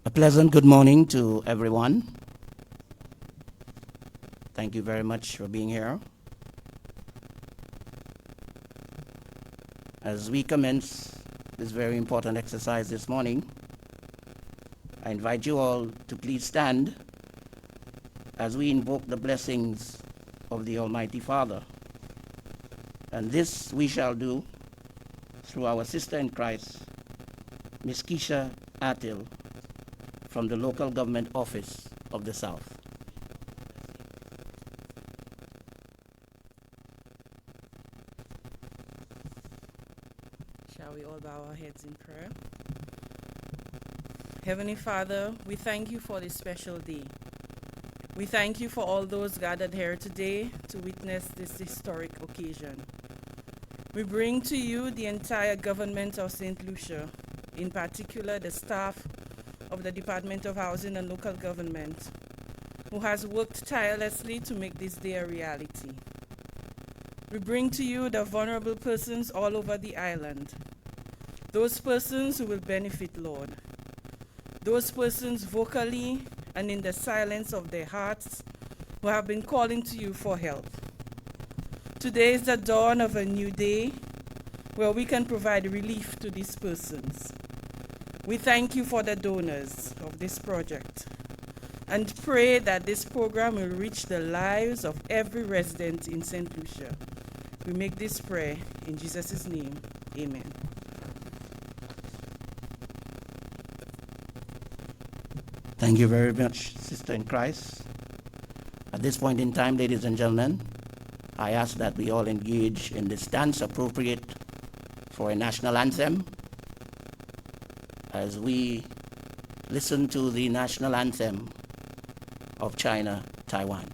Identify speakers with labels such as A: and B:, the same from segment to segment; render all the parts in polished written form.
A: A pleasant good morning to everyone. Thank you very much for being here. As we commence this very important exercise this morning, I invite you all to please stand as we invoke the blessings of the Almighty Father. And this we shall do through our sister in Christ, Ms. Keisha Attil, from the Local Government Office of the South.
B: Shall we all bow our heads in prayer? Heavenly Father, we thank you for this special day. We thank you for all those gathered here today to witness this historic occasion. We bring to you the entire government of St. Lucia, in particular the staff of the Department of Housing and Local Government, who has worked tirelessly to make this day a reality. We bring to you the vulnerable persons all over the island, those persons who will benefit, Lord, those persons vocally and in the silence of their hearts who have been calling to you for help. Today is the dawn of a new day where we can provide relief to these persons. We thank you for the donors of this project and pray that this program will reach the lives of every resident in St. Lucia. We make this prayer in Jesus' name. Amen.
A: Thank you very much, Sister in Christ. At this point in time, ladies and gentlemen, I ask that we all engage in the stance appropriate for a national anthem as we listen to the national anthem of China, Taiwan.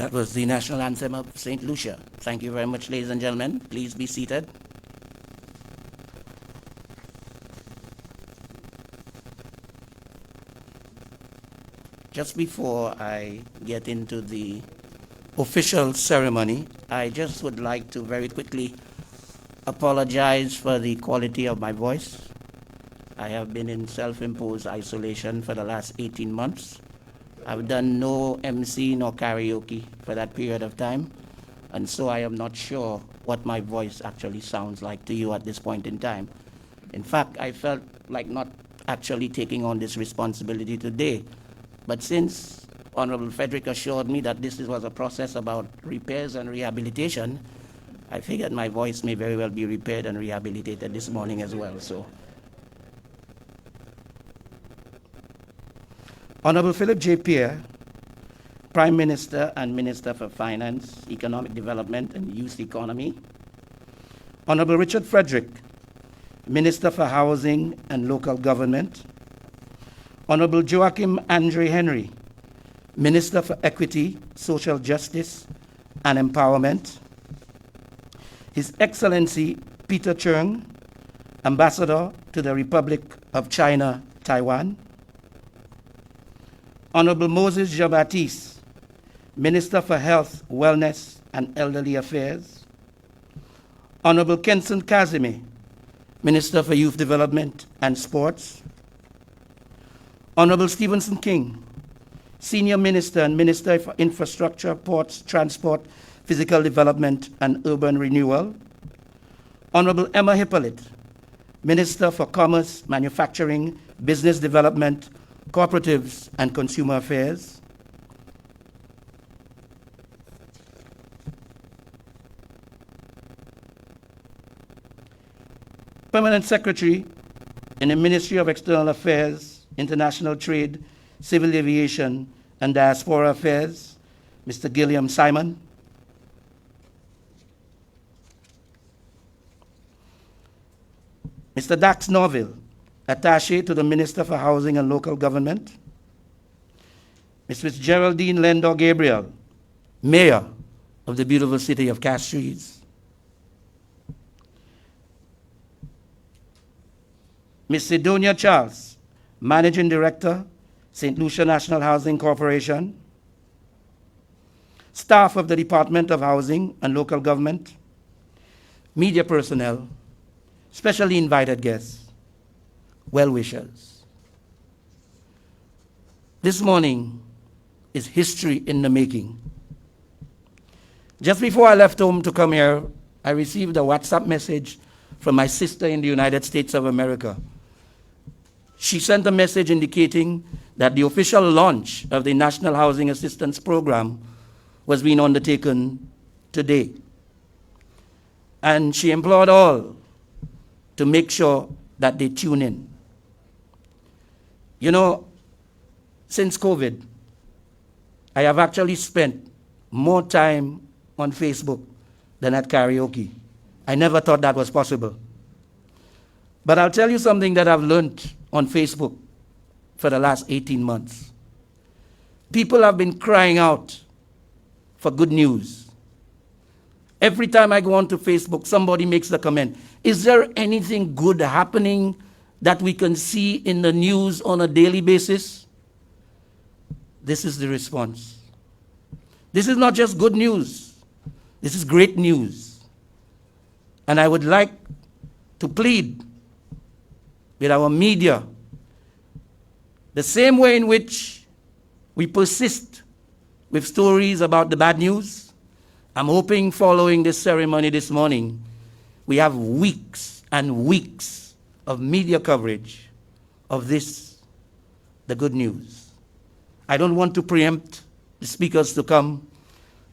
A: That was the national anthem of St. Lucia. Thank you very much, ladies and gentlemen. Please be seated. Just before I get into the official ceremony, I just would like to very quickly apologize for the quality of my voice. I have been in self-imposed isolation for the last 18 months. I've done no MC nor karaoke for that period of time. and so I am not sure what my voice actually sounds like to you at this point in time. In fact, I felt like not actually taking on this responsibility today, but since Honorable Frederick assured me that this was a process about repairs and rehabilitation, I figured my voice may very well be repaired and rehabilitated this morning as well. So, Honorable Philip J. Pierre, Prime Minister and Minister for Finance, Economic Development and Youth Economy. Honorable Richard Frederick, Minister for Housing and Local Government. Honorable Joachim Andre Henry, Minister for Equity, Social Justice and Empowerment. His Excellency Peter Cheung, Ambassador to the Republic of China, Taiwan. Honorable Moses Jean-Baptiste, Minister for Health, Wellness and Elderly Affairs. Honorable Kenson Kazimi, Minister for Youth Development and Sports. Honorable Stephenson King, Senior Minister and Minister for Infrastructure, Ports, Transport, Physical Development and Urban Renewal. Honorable Emma Hippolyte, Minister for Commerce, Manufacturing, Business Development, Cooperatives and Consumer Affairs. Permanent Secretary in the Ministry of External Affairs, International Trade, Civil Aviation and Diaspora Affairs, Mr. Gilliam Simon. Mr. Dax Norville, Attaché to the Minister for Housing and Local Government. Mrs. Geraldine Lendor Gabriel, Mayor of the beautiful city of Castries. Ms. Sidonia Charles, Managing Director, St. Lucia National Housing Corporation. Staff of the Department of Housing and Local Government. Media personnel, specially invited guests, well-wishers. This morning is history in the making. Just before I left home to come here, I received a WhatsApp message from my sister in the United States of America. She sent a message indicating that the official launch of the National Housing Assistance Program was being undertaken today. And she implored all to make sure that they tune in. You know, since COVID, I have actually spent more time on Facebook than at karaoke. I never thought that was possible. But I'll tell you something that I've learned on Facebook for the last 18 months. People have been crying out for good news. Every time I go onto Facebook, somebody makes the comment, is there anything good happening that we can see in the news on a daily basis? This is the response. This is not just good news. This is great news. And I would like to plead with our media, the same way in which we persist with stories about the bad news. I'm hoping following this ceremony this morning, we have weeks and weeks of media coverage of this, the good news. I don't want to preempt the speakers to come,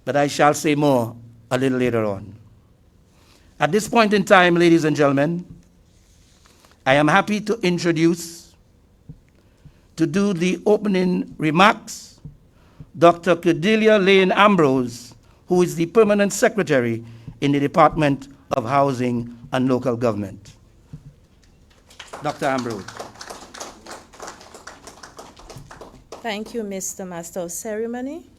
A: but I shall say more a little later on. At this point in time, ladies and gentlemen, I am happy to introduce, to do the opening remarks, Dr. Cordelia Lane Ambrose, who is the Permanent Secretary in the Department of Housing and Local Government. Dr. Ambrose.
C: Thank you, Mr. Master of Ceremony.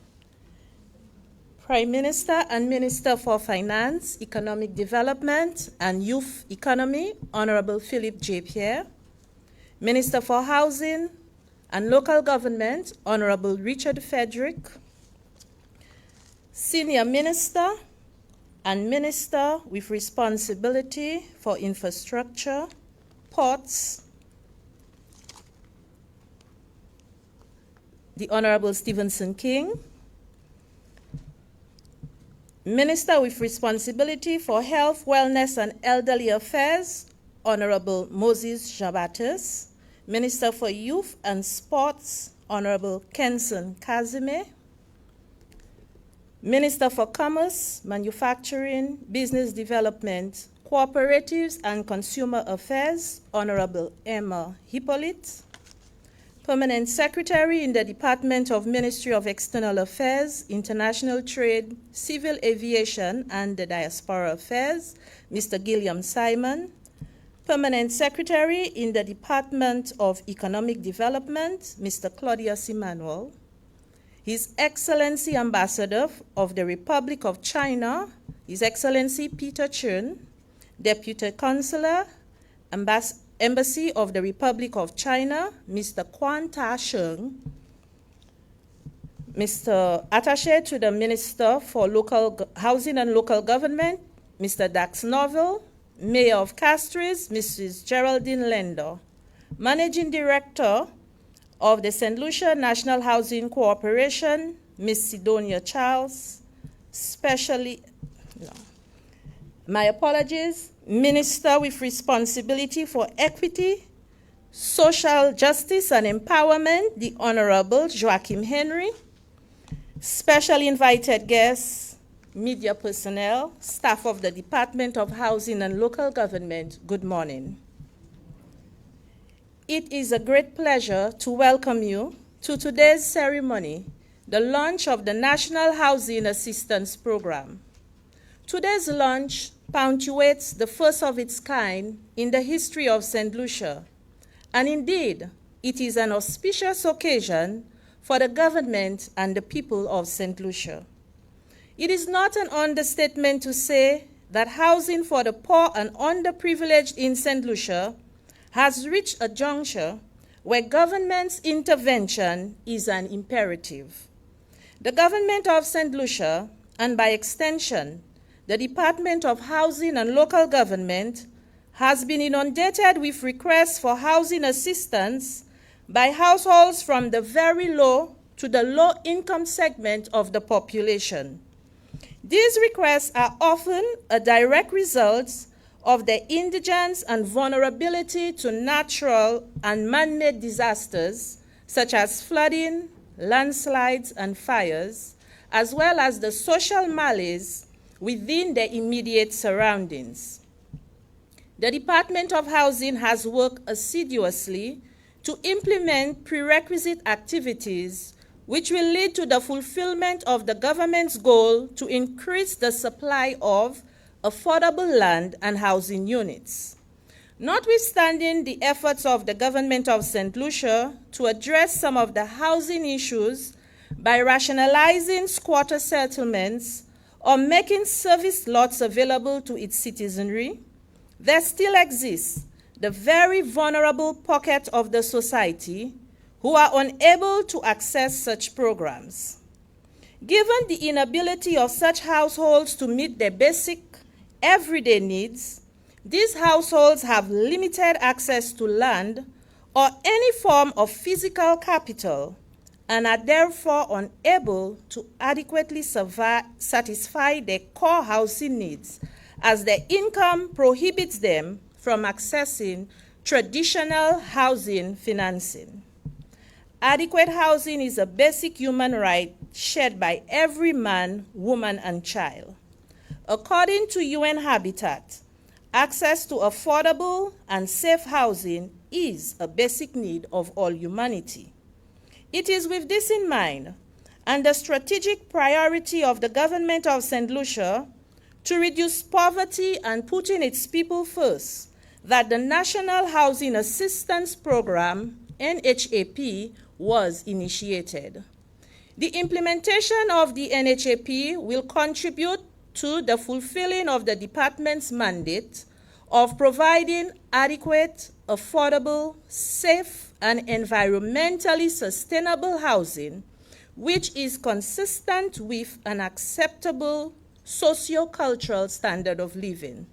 C: Prime Minister and Minister for Finance, Economic Development and Youth Economy, Honorable Philip J. Pierre. Minister for Housing and Local Government, Honorable Richard Frederick. Senior Minister and Minister with responsibility for infrastructure, ports, the Honorable Stephenson King. Minister with responsibility for health, wellness, and elderly affairs, Honorable Moses Jean-Baptiste. Minister for Youth and Sports, Honorable Kenson Kazime. Minister for Commerce, Manufacturing, Business Development, Cooperatives and Consumer Affairs, Honorable Emma Hippolyte. Permanent Secretary in the Department of Ministry of External Affairs, International Trade, Civil Aviation, and the Diaspora Affairs, Mr. Gilliam Simon. Permanent Secretary in the Department of Economic Development, Mr. Claudius Emmanuel. His Excellency Ambassador of the Republic of China, His Excellency Peter Chun, Deputy Consular, Embassy of the Republic of China, Mr. Quan Ta-sheng, Mr. Attaché to the Minister for Housing and Local Government, Mr. Dax Novell, Mayor of Castries, Mrs. Geraldine Lender, Managing Director of the St. Lucia National Housing Corporation, Ms. Sidonia Charles, Minister with responsibility for equity, social justice and empowerment, the Honorable Joachim Henry, special invited guests, media personnel, staff of the Department of Housing and Local Government, good morning. It is a great pleasure to welcome you to today's ceremony, the launch of the National Housing Assistance Program. Today's launch punctuates the first of its kind in the history of St. Lucia, and indeed, it is an auspicious occasion for the government and the people of St. Lucia. It is not an understatement to say that housing for the poor and underprivileged in St. Lucia has reached a juncture where government's intervention is an imperative. The government of St. Lucia, and by extension, the Department of Housing and Local Government, has been inundated with requests for housing assistance by households from the very low to the low-income segment of the population. These requests are often a direct result of the indigence and vulnerability to natural and man-made disasters such as flooding, landslides, and fires, as well as the social malaise within the immediate surroundings. The Department of Housing has worked assiduously to implement prerequisite activities which will lead to the fulfillment of the government's goal to increase the supply of affordable land and housing units. Notwithstanding the efforts of the government of St. Lucia to address some of the housing issues by rationalizing squatter settlements or making service lots available to its citizenry, there still exists the very vulnerable pocket of the society who are unable to access such programs. Given the inability of such households to meet their basic everyday needs, these households have limited access to land or any form of physical capital and are therefore unable to adequately satisfy their core housing needs, as their income prohibits them from accessing traditional housing financing. Adequate housing is a basic human right shared by every man, woman, and child. According to UN Habitat, access to affordable and safe housing is a basic need of all humanity. It is with this in mind, and the strategic priority of the government of St. Lucia to reduce poverty and putting its people first, that the National Housing Assistance Program, NHAP, was initiated. The implementation of the NHAP will contribute to the fulfilling of the department's mandate of providing adequate, affordable, safe, and environmentally sustainable housing, which is consistent with an acceptable socio-cultural standard of living.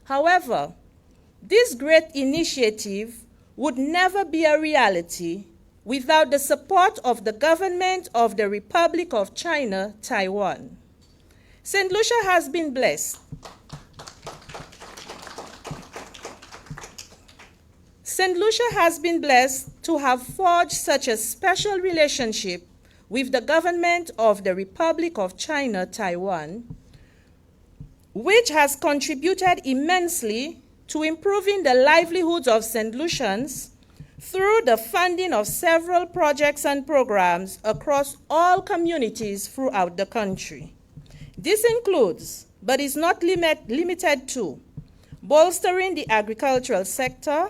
C: However, this great initiative would never be a reality without the support of the government of the Republic of China, Taiwan. St. Lucia has been blessed. St. Lucia has been blessed to have forged such a special relationship with the government of the Republic of China, Taiwan, which has contributed immensely to improving the livelihoods of St. Lucians through the funding of several projects and programs across all communities throughout the country. This includes, but is not limited to, bolstering the agricultural sector,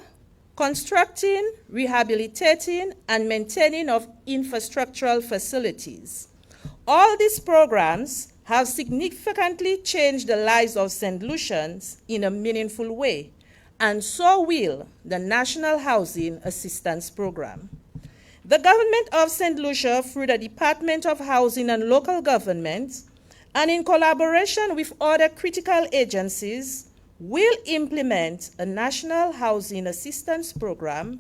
C: constructing, rehabilitating, and maintaining of infrastructural facilities. All these programs have significantly changed the lives of St. Lucians in a meaningful way, and so will the National Housing Assistance Program. The government of St. Lucia, through the Department of Housing and Local Government, and in collaboration with other critical agencies, will implement a National Housing Assistance Program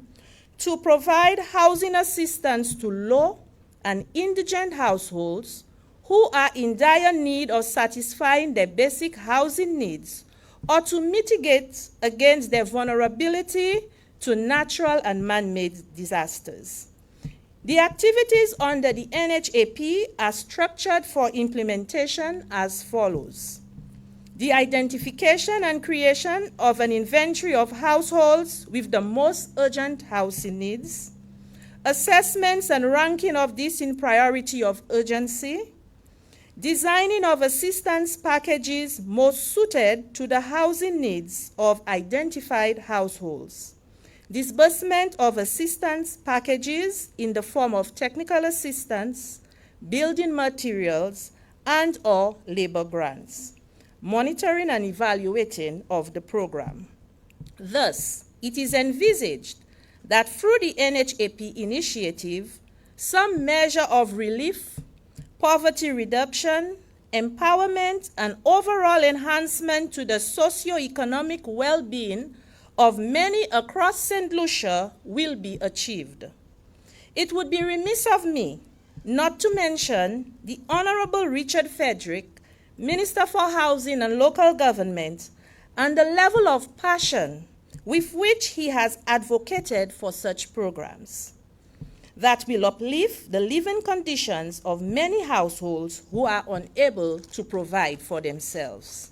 C: to provide housing assistance to low and indigent households who are in dire need of satisfying their basic housing needs or to mitigate against their vulnerability to natural and man-made disasters. The activities under the NHAP are structured for implementation as follows: the identification and creation of an inventory of households with the most urgent housing needs, assessments and ranking of this in priority of urgency, designing of assistance packages most suited to the housing needs of identified households, disbursement of assistance packages in the form of technical assistance, building materials, and/or labor grants, monitoring and evaluating of the program. Thus, it is envisaged that through the NHAP initiative, some measure of relief, poverty reduction, empowerment, and overall enhancement to the socio-economic well-being of many across St. Lucia will be achieved. It would be remiss of me not to mention the Honorable Richard Frederick, Minister for Housing and Local Government, and the level of passion with which he has advocated for such programs that will uplift the living conditions of many households who are unable to provide for themselves.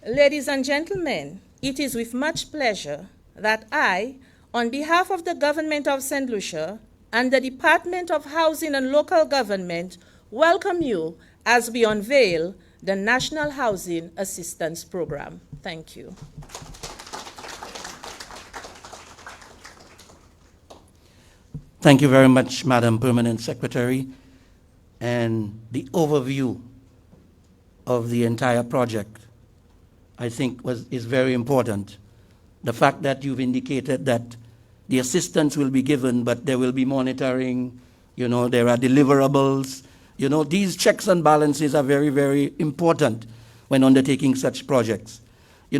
C: Ladies and gentlemen, it is with much pleasure that I, on behalf of the government of St. Lucia and the Department of Housing and Local Government, welcome you as we unveil the National Housing Assistance Program. Thank you.
A: Thank you very much, Madam Permanent Secretary. And the overview of the entire project, I think, is very important. The fact that you've indicated that the assistance will be given, but there will be monitoring, there are deliverables. These checks and balances are very, very important when undertaking such projects.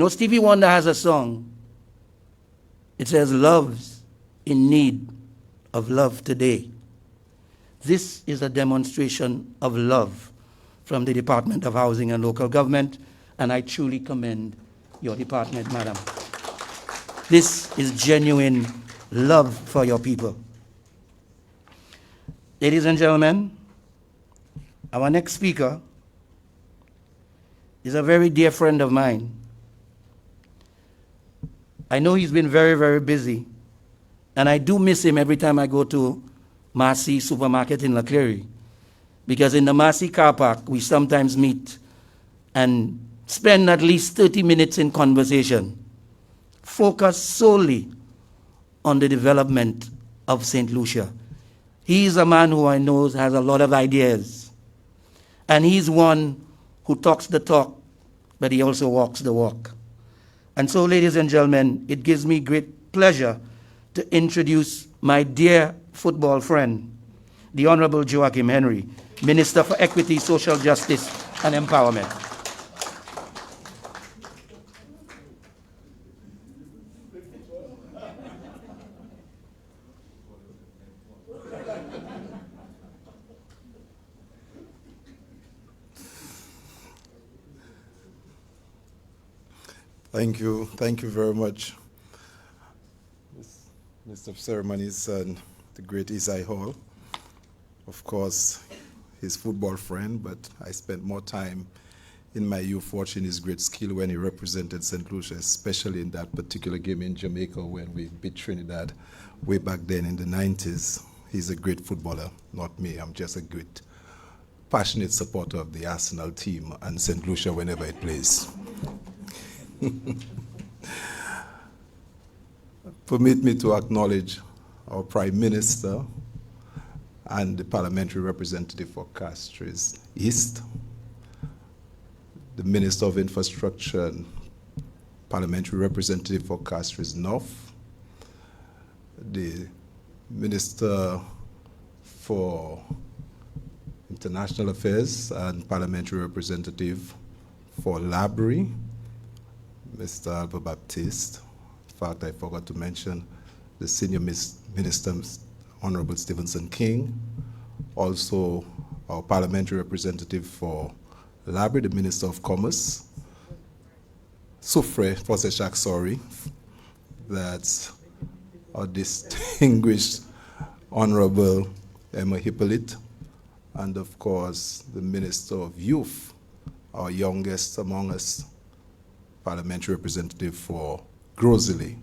A: Stevie Wonder has a song. It says, "Love's in need of love today." This is a demonstration of love from the Department of Housing and Local Government, and I truly commend your department, madam. This is genuine love for your people. Ladies and gentlemen, our next speaker is a very dear friend of mine. I know he's been very, very busy, and I do miss him every time I go to Marcy Supermarket in Leclerc, because in the Marcy car park, we sometimes meet and spend at least 30 minutes in conversation, focused solely on the development of St. Lucia. He is a man who I know has a lot of ideas, and he's one who talks the talk, but he also walks the walk. And so, ladies and gentlemen, it gives me great pleasure to introduce my dear football friend, the Honorable Joachim Henry, Minister for Equity, Social Justice, and Empowerment.
D: Thank you. Thank you very much, Mr. of Ceremonies and the great Isai Hall. Of course, his football friend, but I spent more time in my youth watching his great skill when he represented St. Lucia, especially in that particular game in Jamaica when we beat Trinidad way back then in the 90s. He's a great footballer, not me. I'm just a great, passionate supporter of the Arsenal team and St. Lucia whenever it plays. Permit me to acknowledge our Prime Minister and the parliamentary representative for Castries East, the Minister of Infrastructure and parliamentary representative for Castries North, the Minister for International Affairs and parliamentary representative for Labrie, Mr. Alva Baptiste. In fact, I forgot to mention the Senior Minister, Honorable Stevenson King, also our parliamentary representative for Labrie, the Minister of Commerce, Soufre Fosechak, sorry, that's our distinguished Honorable Emma Hippolyte, and of course the Minister of Youth, our youngest among us, parliamentary representative for Grosley.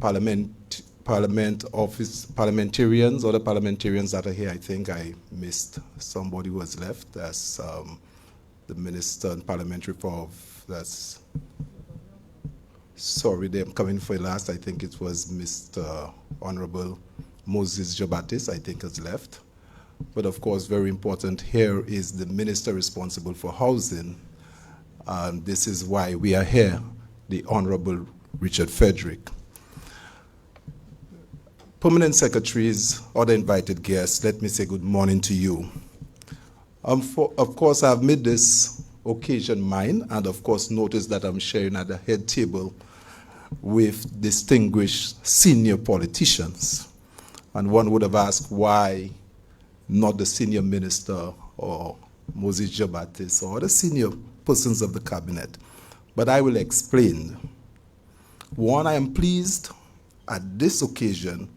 D: Parliamentarians, other parliamentarians that are here, I think I missed somebody who has left. That's the Minister and Parliamentary for, that's, sorry, they're coming for last. I think it was Mr. Honorable Moses Jobatis, I think has left. But of course, very important here is the Minister responsible for housing. And this is why we are here, the Honorable Richard Frederick. Permanent secretaries, other invited guests, let me say good morning to you. Of course, I've made this occasion mine, and of course notice that I'm sharing at the head table with distinguished senior politicians. And one would have asked why not the senior minister or Moses Jobatis or the senior persons of the cabinet. But I will explain. One, I am pleased at this occasion,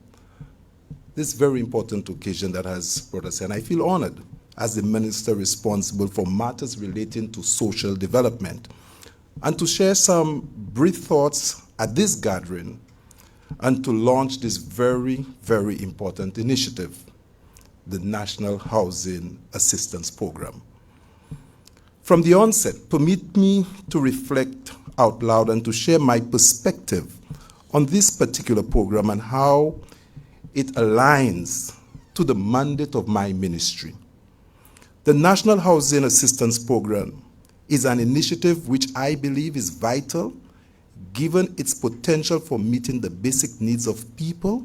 D: this very important occasion that has brought us here, and I feel honored as the minister responsible for matters relating to social development, and to share some brief thoughts at this gathering and to launch this very, very important initiative, the National Housing Assistance Program. From the onset, permit me to reflect out loud and to share my perspective on this particular program and how it aligns to the mandate of my ministry. The National Housing Assistance Program is an initiative which I believe is vital given its potential for meeting the basic needs of people,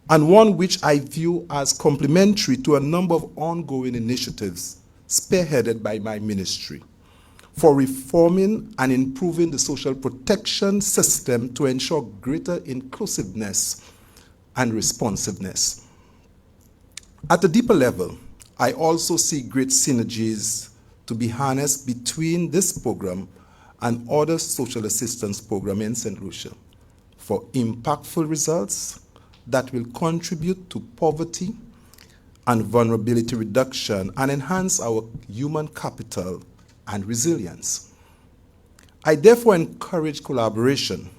D: and one which I view as complementary to a number of ongoing initiatives spearheaded by my ministry for reforming and improving the social protection system to ensure greater inclusiveness and responsiveness. At a deeper level, I also see great synergies to be harnessed between this program and other social assistance programs in St. Lucia for impactful results that will contribute to poverty and vulnerability reduction and enhance our human capital and resilience. I therefore encourage collaboration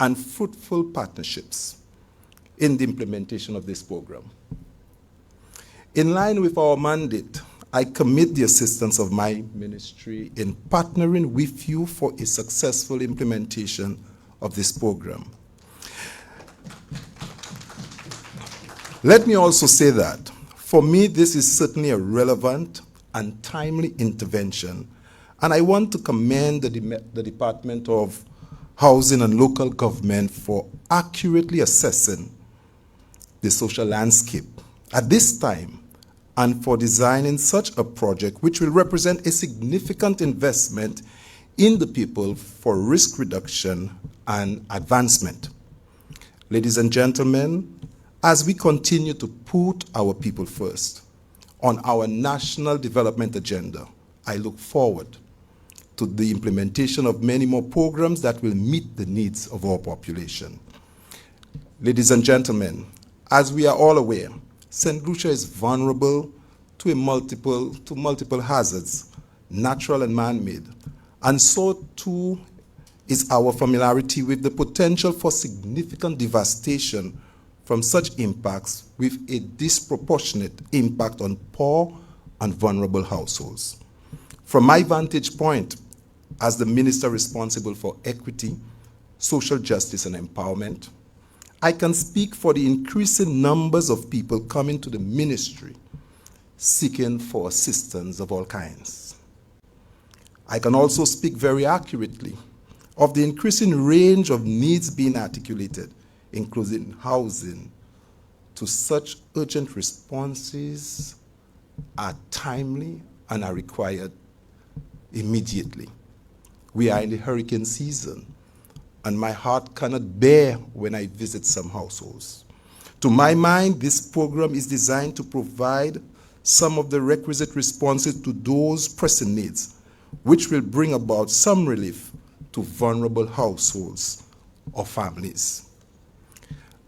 D: and fruitful partnerships in the implementation of this program. In line with our mandate, I commit the assistance of my ministry in partnering with you for a successful implementation of this program. Let me also say that, for me, this is certainly a relevant and timely intervention, and I want to commend the Department of Housing and Local Government for accurately assessing the social landscape at this time and for designing such a project which will represent a significant investment in the people for risk reduction and advancement. Ladies and gentlemen, as we continue to put our people first on our national development agenda, I look forward to the implementation of many more programs that will meet the needs of our population. Ladies and gentlemen, as we are all aware, St. Lucia is vulnerable to multiple hazards, natural and man-made, and so too is our familiarity with the potential for significant devastation from such impacts with a disproportionate impact on poor and vulnerable households. From my vantage point, as the minister responsible for equity, social justice, and empowerment, I can speak for the increasing numbers of people coming to the ministry seeking for assistance of all kinds. I can also speak very accurately of the increasing range of needs being articulated, including housing, to such urgent responses are timely and are required immediately. We are in the hurricane season, and my heart cannot bear when I visit some households. To my mind, this program is designed to provide some of the requisite responses to those pressing needs, which will bring about some relief to vulnerable households or families.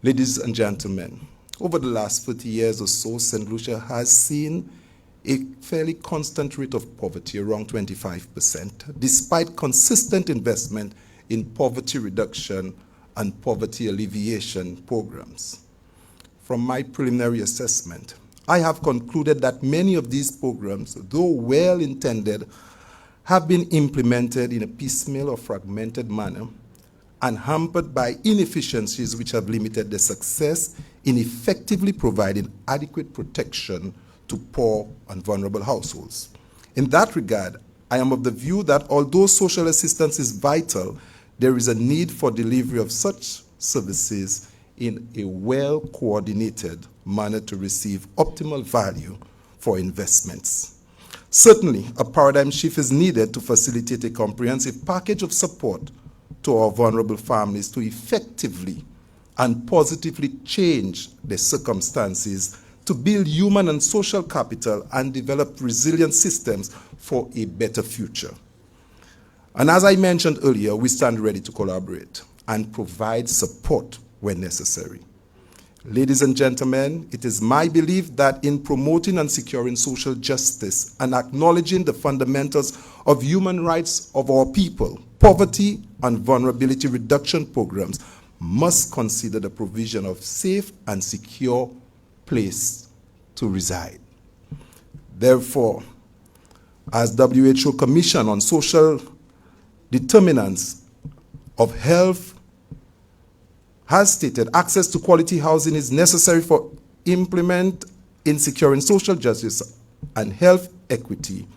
D: Ladies and gentlemen, over the last 30 years or so, St. Lucia has seen a fairly constant rate of poverty, around 25%, despite consistent investment in poverty reduction and poverty alleviation programs. From my preliminary assessment, I have concluded that many of these programs, though well-intended, have been implemented in a piecemeal or fragmented manner and hampered by inefficiencies which have limited the success in effectively providing adequate protection to poor and vulnerable households. In that regard, I am of the view that although social assistance is vital, there is a need for delivery of such services in a well-coordinated manner to receive optimal value for investments. Certainly, a paradigm shift is needed to facilitate a comprehensive package of support to our vulnerable families to effectively and positively change their circumstances to build human and social capital and develop resilient systems for a better future. And as I mentioned earlier, we stand ready to collaborate and provide support when necessary. Ladies and gentlemen, it is my belief that in promoting and securing social justice and acknowledging the fundamentals of human rights of our people, poverty and vulnerability reduction programs must consider the provision of safe and secure place to reside. Therefore, as WHO Commission on Social Determinants of Health has stated, access to quality housing is necessary for implement in securing social justice and health equity,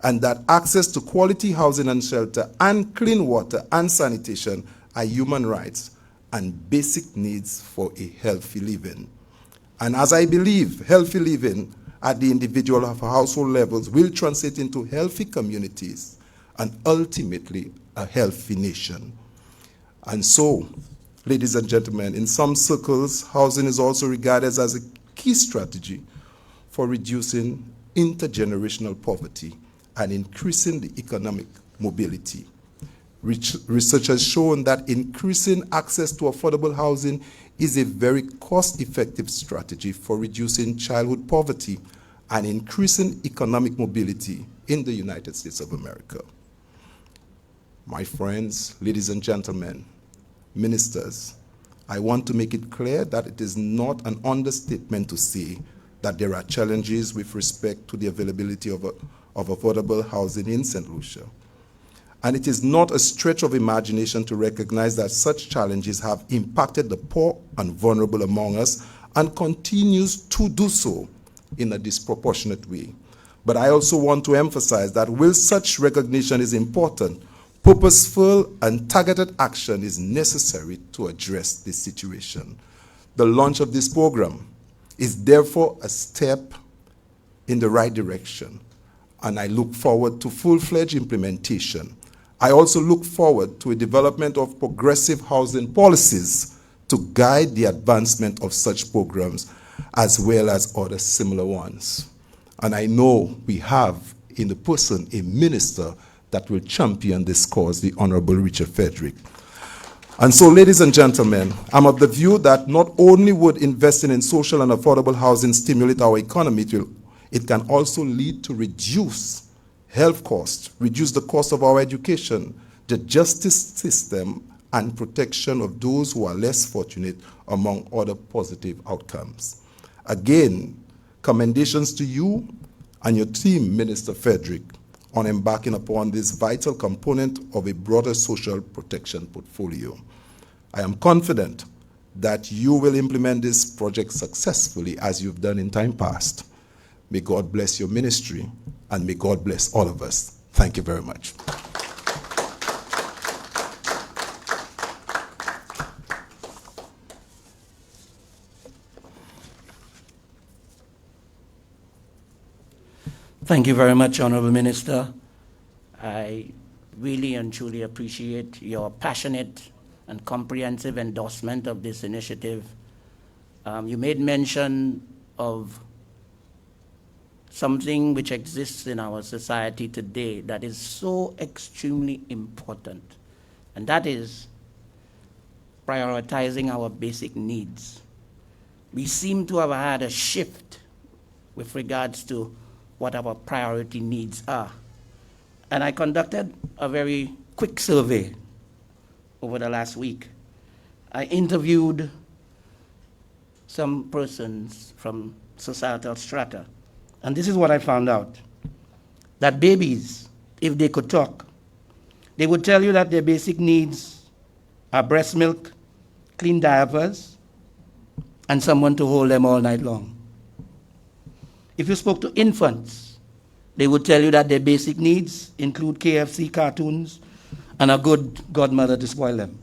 D: and that access to quality housing and shelter and clean water and sanitation are human rights and basic needs for a healthy living. And as I believe, healthy living at the individual or household levels will translate into healthy communities and ultimately a healthy nation. And so, ladies and gentlemen, in some circles, housing is also regarded as a key strategy for reducing intergenerational poverty and increasing the economic mobility. Research has shown that increasing access to affordable housing is a very cost-effective strategy for reducing childhood poverty and increasing economic mobility in the United States of America. My friends, ladies and gentlemen, ministers, I want to make it clear that it is not an understatement to say that there are challenges with respect to the availability of affordable housing in St. Lucia. And it is not a stretch of imagination to recognize that such challenges have impacted the poor and vulnerable among us and continues to do so in a disproportionate way. But I also want to emphasize that while such recognition is important, purposeful and targeted action is necessary to address this situation. The launch of this program is therefore a step in the right direction, and I look forward to full-fledged implementation. I also look forward to a development of progressive housing policies to guide the advancement of such programs as well as other similar ones. And I know we have in the person a minister that will champion this cause, the Honorable Richard Frederick. And so, ladies and gentlemen, I'm of the view that not only would investing in social and affordable housing stimulate our economy, it can also lead to reduce health costs, reduce the cost of our education, the justice system, and protection of those who are less fortunate, among other positive outcomes. Again, commendations to you and your team, Minister Frederick, on embarking upon this vital component of a broader social protection portfolio. I am confident that you will implement this project successfully as you've done in time past. May God bless your ministry, and may God bless all of us. Thank you very much.
A: Thank you very much, Honorable Minister. I really and truly appreciate your passionate and comprehensive endorsement of this initiative. You made mention of something which exists in our society today that is so extremely important, and that is prioritizing our basic needs. We seem to have had a shift with regards to what our priority needs are. And I conducted a very quick survey over the last week. I interviewed some persons from societal strata, and this is what I found out. That babies, if they could talk, they would tell you that their basic needs are breast milk, clean diapers, and someone to hold them all night long. If you spoke to infants, they would tell you that their basic needs include KFC cartoons and a good godmother to spoil them.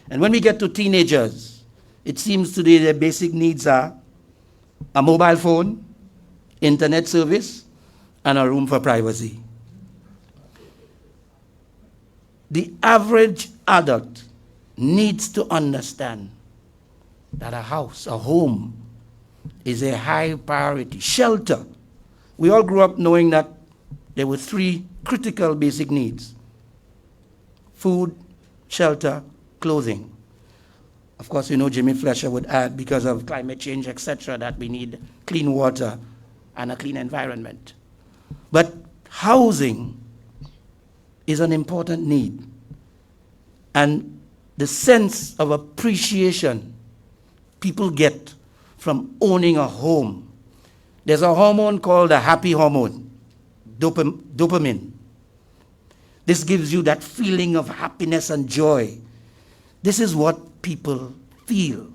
A: And when we get to teenagers, it seems today their basic needs are a mobile phone, internet service, and a room for privacy. The average adult needs to understand that a house, a home, is a high priority. Shelter. We all grew up knowing that there were three critical basic needs: food, shelter, clothing. Of course, you know Jimmy Fletcher would add, because of climate change, etc., that we need clean water and a clean environment. But housing is an important need. And the sense of appreciation people get from owning a home. There's a hormone called the happy hormone, dopamine. This gives you that feeling of happiness and joy. This is what people feel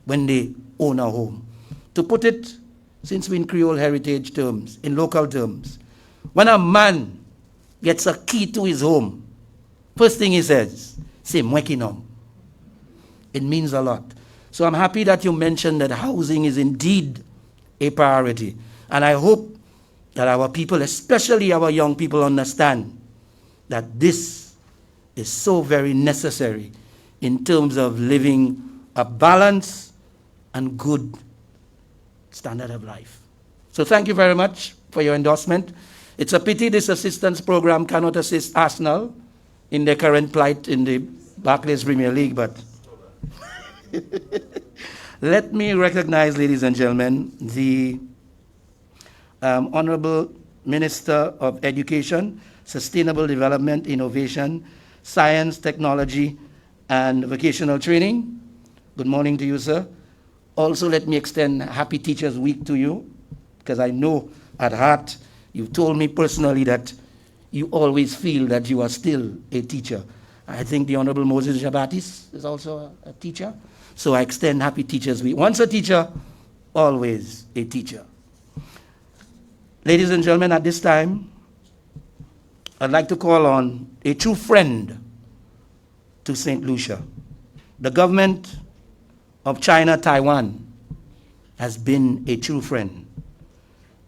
A: when they own a home. To put it, since we're in Creole heritage terms, in local terms, when a man gets a key to his home, first thing he says, "C'est moi qui nomme." It means a lot. So I'm happy that you mentioned that housing is indeed a priority. And I hope that our people, especially our young people, understand that this is so very necessary in terms of living a balanced and good standard of life. So thank you very much for your endorsement. It's a pity this assistance program cannot assist Arsenal in their current plight in the Barclays Premier League, but let me recognize, ladies and gentlemen, the Honorable Minister of Education, Sustainable Development, Innovation, Science, Technology, and Vocational Training. Good morning to you, sir. Also, let me extend Happy Teachers Week to you, because I know at heart you told me personally that you always feel that you are still a teacher. I think the Honorable Moses Jabatis is also a teacher. So I extend Happy Teachers Week. Once a teacher, always a teacher. Ladies and gentlemen, at this time, I'd like to call on a true friend to St. Lucia. The government of China, Taiwan, has been a true friend.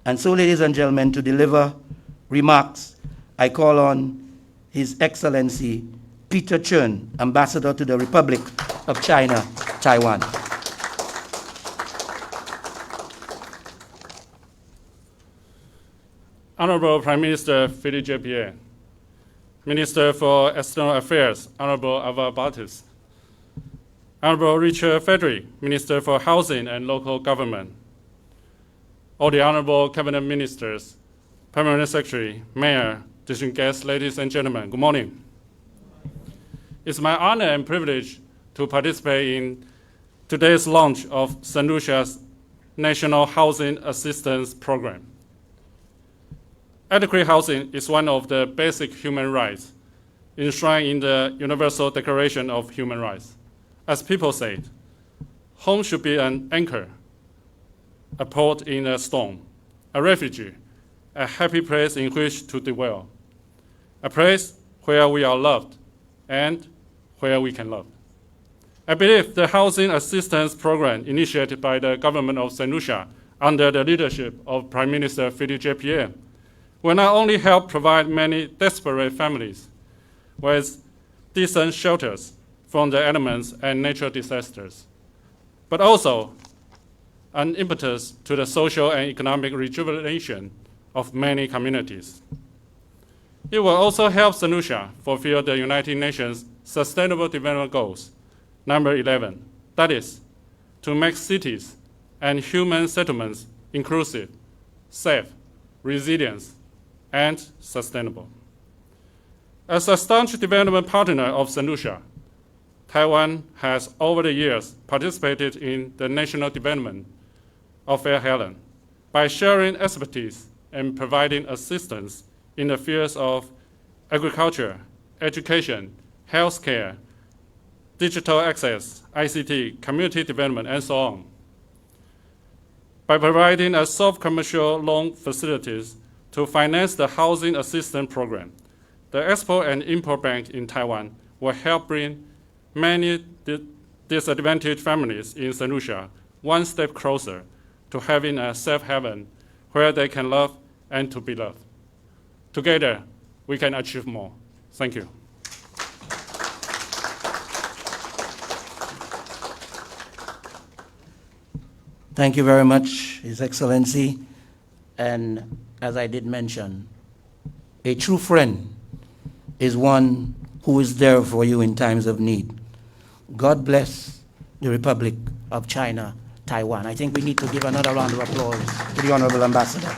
A: And so, ladies and gentlemen, to deliver remarks, I call on His Excellency Peter Chen, Ambassador to the Republic of China, Taiwan.
E: Honorable Prime Minister Philippe J. Pierre, Minister for External Affairs, Honorable Ava Batis, Honorable Richard Frederick, Minister for Housing and Local Government, all the Honorable Cabinet Ministers, Permanent Secretary, Mayor, distinguished guests, ladies and gentlemen, good morning. It's my honor and privilege to participate in today's launch of St. Lucia's National Housing Assistance Program. Adequate housing is one of the basic human rights enshrined in the Universal Declaration of Human Rights. As people say, home should be an anchor, a port in a storm, a refuge, a happy place in which to dwell, a place where we are loved and where we can love. I believe the Housing Assistance Program initiated by the government of St. Lucia under the leadership of Prime Minister Philippe J. will not only help provide many desperate families with decent shelters from the elements and natural disasters, but also an impetus to the social and economic rejuvenation of many communities. It will also help St. Lucia fulfill the United Nations Sustainable Development Goals, number 11, that is, to make cities and human settlements inclusive, safe, resilient, and sustainable. As a staunch development partner of St. Lucia, Taiwan has over the years participated in the national development of Fair Helen by sharing expertise and providing assistance in the fields of agriculture, education, healthcare, digital access, ICT, community development, and so on. By providing a soft commercial loan facilities to finance the housing assistance program, the Export and Import Bank in Taiwan will help bring many disadvantaged families in St. Lucia one step closer to having a safe haven where they can love and to be loved. Together, we can achieve more. Thank you.
A: Thank you very much, His Excellency. And as I did mention, a true friend is one who is there for you in times of need. God bless the Republic of China, Taiwan. I think we need to give another round of applause to the Honorable Ambassador.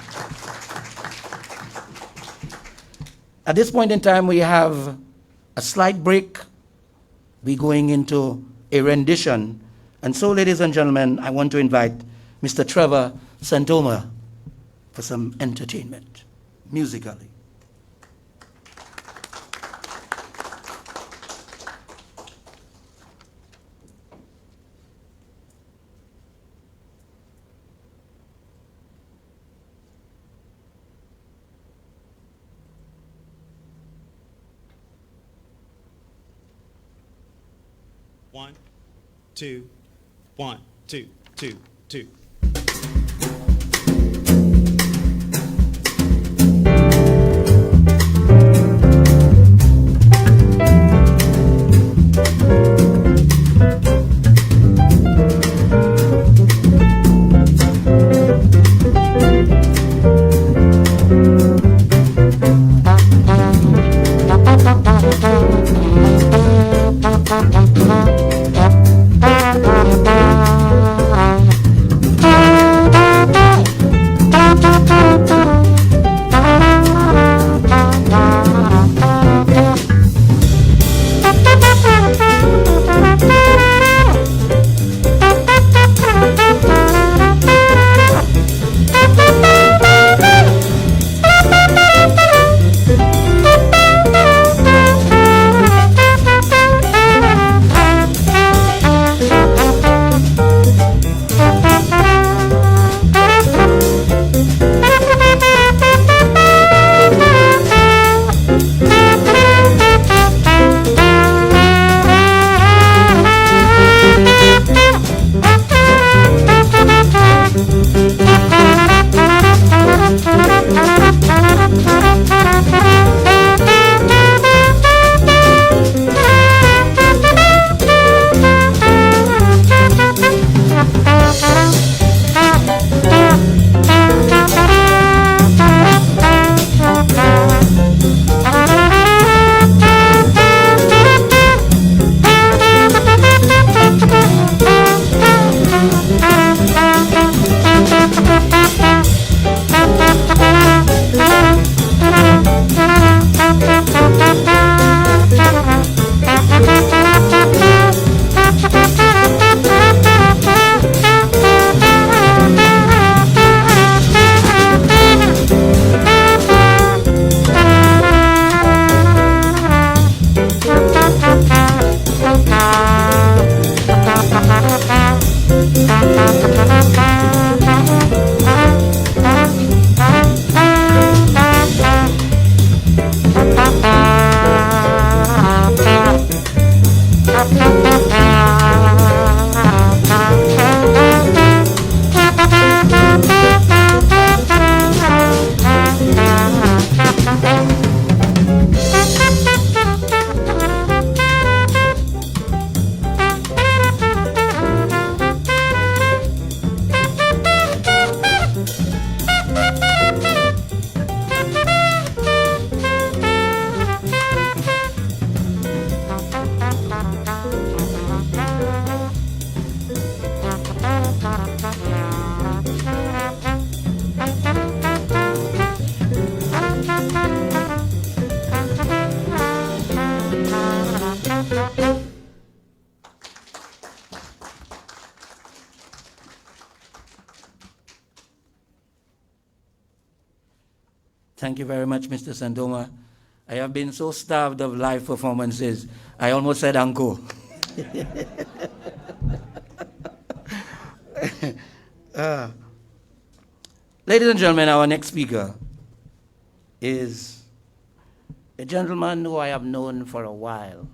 A: At this point in time, we have a slight break. We're going into a rendition. And so, ladies and gentlemen, I want to invite Mr. Trevor Santoma for some entertainment, musically.
F: One, two, 1, 2, 2, 2.
A: Thank you very much, Mr. Sandoma. I have been so starved of live performances, I almost said encore. Ladies and gentlemen, our next speaker is a gentleman who I have known for a while.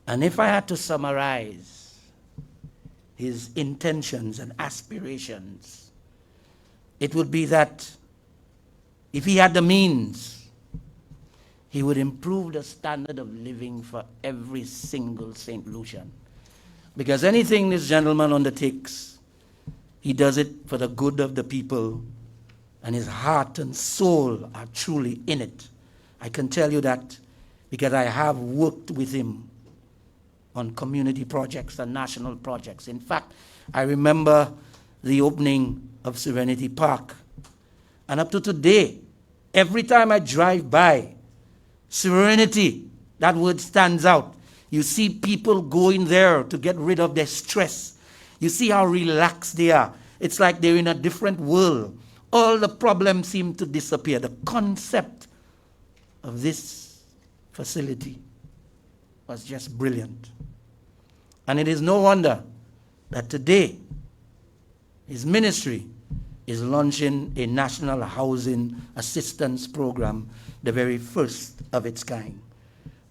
A: And if I had to summarize his intentions and aspirations, it would be that if he had the means, he would improve the standard of living for every single St. Lucian. Because anything this gentleman undertakes, he does it for the good of the people, and his heart and soul are truly in it. I can tell you that because I have worked with him on community projects and national projects. In fact, I remember the opening of Serenity Park. And up to today, every time I drive by, Serenity, that word stands out. You see people going there to get rid of their stress. You see how relaxed they are. It's like they're in a different world. All the problems seem to disappear. The concept of this facility was just brilliant. And it is no wonder that today his ministry is launching a national housing assistance program, the very first of its kind.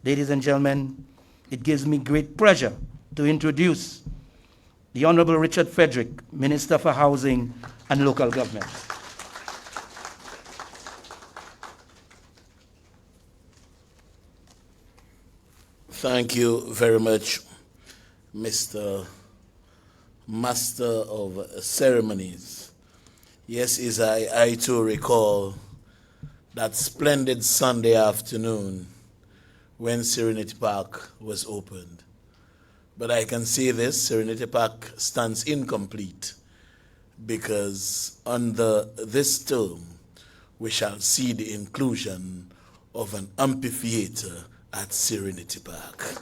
A: Ladies and gentlemen, it gives me great pleasure to introduce the Honorable Richard Frederick, Minister for Housing and Local Government.
G: Thank you very much, Mr. Master of Ceremonies. Yes, as I too recall that splendid Sunday afternoon when Serenity Park was opened. But I can say this, Serenity Park stands incomplete because under this term, we shall see the inclusion of an amphitheater at Serenity Park.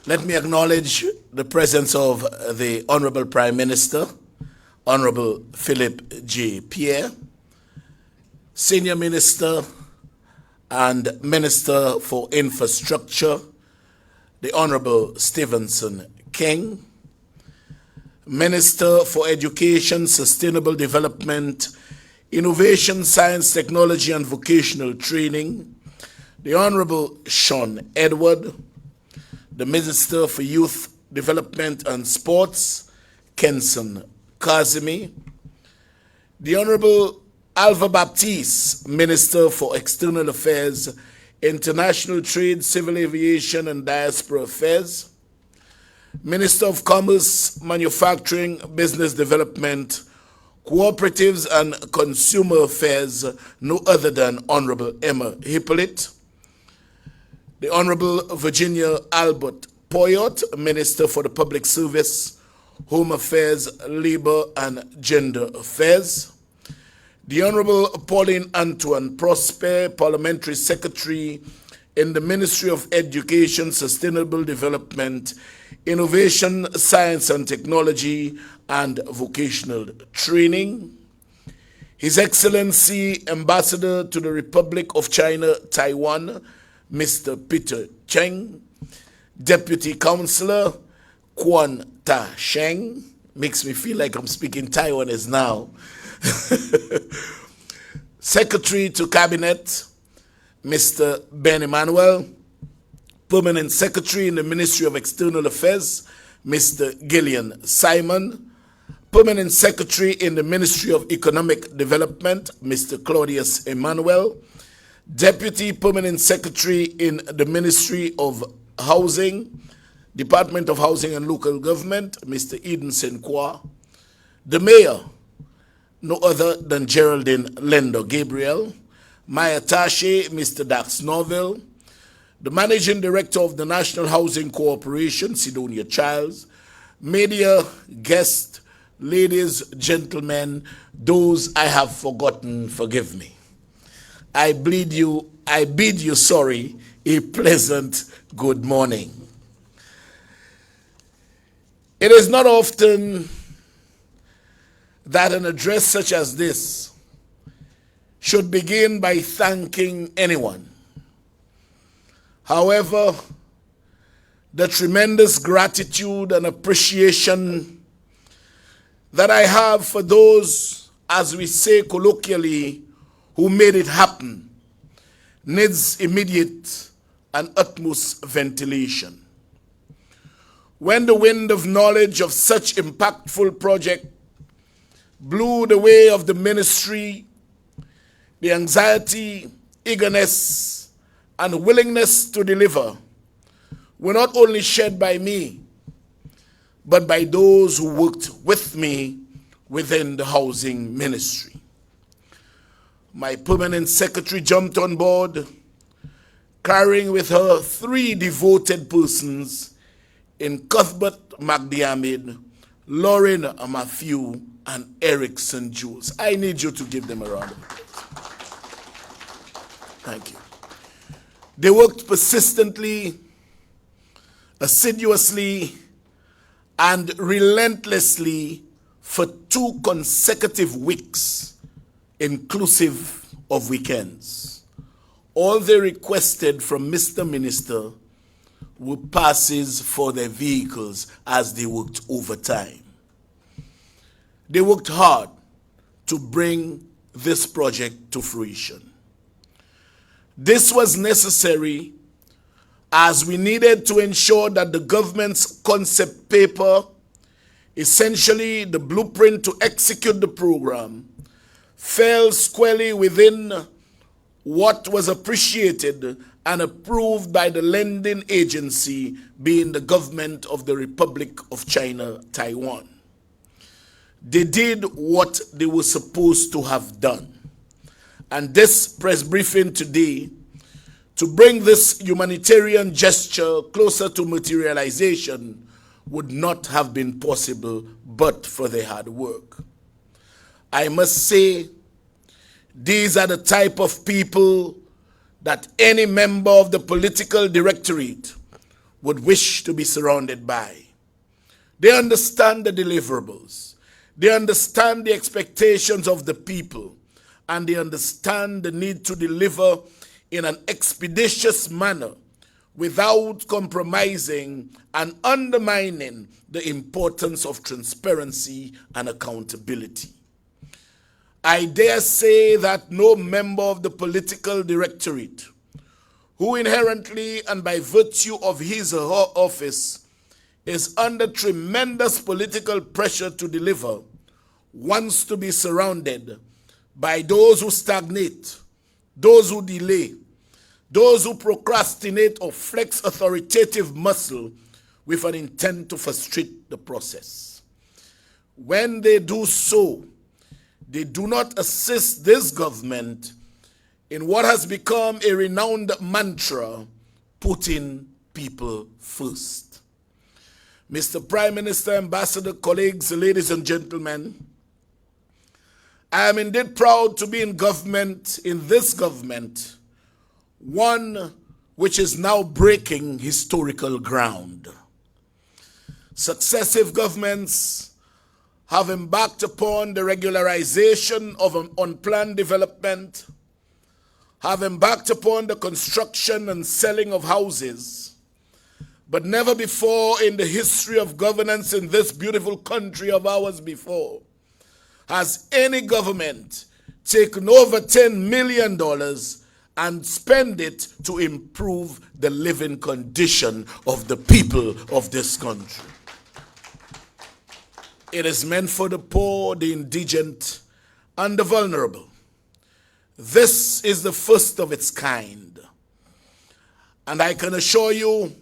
G: Let me acknowledge the presence of the Honorable Prime Minister, Honorable Philip J. Pierre, Senior Minister and Minister for Infrastructure, the Honorable Stevenson King, Minister for Education, Sustainable Development, Innovation, Science, Technology, and Vocational Training, the Honorable Sean Edward, the Minister for Youth Development and Sports, Kenson Kazimi, the Honorable Alva Baptiste, Minister for External Affairs, International Trade, Civil Aviation, and Diaspora Affairs, Minister of Commerce, Manufacturing, Business Development, Cooperatives, and Consumer Affairs, no other than Honorable Emma Hippolyte, the Honorable Virginia Albert Poyot, Minister for the Public Service, Home Affairs, Labor, and Gender Affairs, the Honorable Pauline Antoine Prosper, Parliamentary Secretary in the Ministry of Education, Sustainable Development, Innovation, Science and Technology, and Vocational Training, His Excellency Ambassador to the Republic of China, Taiwan, Mr. Peter Cheng, Deputy Councillor Quan Ta Sheng, makes me feel like I'm speaking Taiwanese now, Secretary to Cabinet, Mr. Ben Emmanuel, Permanent Secretary in the Ministry of External Affairs, Mr. Gillian Simon, Permanent Secretary in the Ministry of Economic Development, Mr. Claudius Emmanuel, Deputy Permanent Secretary in the Ministry of Housing, Department of Housing and Local Government, Mr. Eden Senkwa, the Mayor no other than Geraldine Lendo Gabriel, my attaché, Mr. Dax Norville, the Managing Director of the National Housing Corporation, Sidonia Childs, media guests, ladies, gentlemen, those I have forgotten, forgive me. I bid you, a pleasant good morning. It is not often that an address such as this should begin by thanking anyone. However, the tremendous gratitude and appreciation that I have for those, as we say colloquially, who made it happen, needs immediate and utmost ventilation. When the wind of knowledge of such impactful project blew the way of the ministry, the anxiety, eagerness, and willingness to deliver were not only shared by me, but by those who worked with me within the housing ministry. My permanent secretary jumped on board, carrying with her 3 devoted persons in Cuthbert McDiarmid, Lauren Matthew, and Eric St. Jules. I need you to give them a round of applause. Thank you. They worked persistently, assiduously, and relentlessly for 2 consecutive weeks, inclusive of weekends. All they requested from Mr. Minister were passes for their vehicles as they worked overtime. They worked hard to bring this project to fruition. This was necessary as we needed to ensure that the government's concept paper, essentially the blueprint to execute the program, fell squarely within what was appreciated and approved by the lending agency, being the government of the Republic of China, Taiwan. They did what they were supposed to have done. And this press briefing today, to bring this humanitarian gesture closer to materialization, would not have been possible but for their hard work. I must say, these are the type of people that any member of the political directorate would wish to be surrounded by. They understand the deliverables. They understand the expectations of the people, and they understand the need to deliver in an expeditious manner without compromising and undermining the importance of transparency and accountability. I dare say that no member of the political directorate, who inherently and by virtue of his or her office is under tremendous political pressure to deliver, wants to be surrounded by those who stagnate, those who delay, those who procrastinate or flex authoritative muscle with an intent to frustrate the process. When they do so, they do not assist this government in what has become a renowned mantra, putting people first. Mr. Prime Minister, Ambassador, colleagues, ladies and gentlemen, I am indeed proud to be in government, in this government, one which is now breaking historical ground. Successive governments have embarked upon the regularization of unplanned development, have embarked upon the construction and selling of houses, but never before in the history of governance in this beautiful country of ours before has any government taken over $10 million and spend it to improve the living condition of the people of this country. It is meant for the poor, the indigent, and the vulnerable. This is the first of its kind. And I can assure you,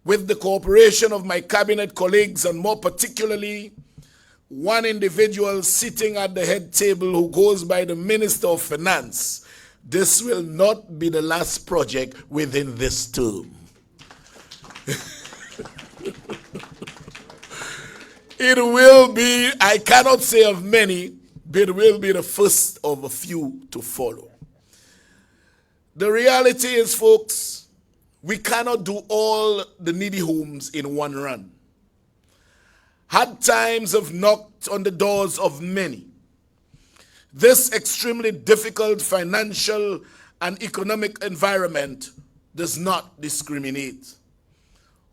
G: with the cooperation of my cabinet colleagues, and more particularly one individual sitting at the head table who goes by the Minister of Finance, this will not be the last project within this term. It will be, I cannot say of many, but it will be the first of a few to follow. The reality is, folks, we cannot do all the needy homes in one run. Hard times have knocked on the doors of many. This extremely difficult financial and economic environment does not discriminate.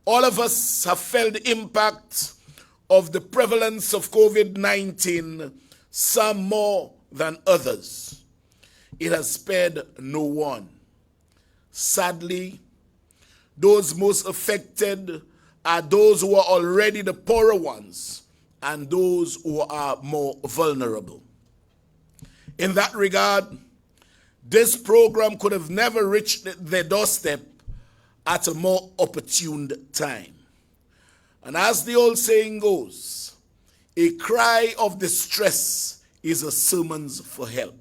G: All of us have felt the impact of the prevalence of COVID-19, some more than others. It has spared no one. Sadly, those most affected are those who are already the poorer ones and those who are more vulnerable. In that regard, this program could have never reached their doorstep at a more opportune time. And as the old saying goes, a cry of distress is a summons for help.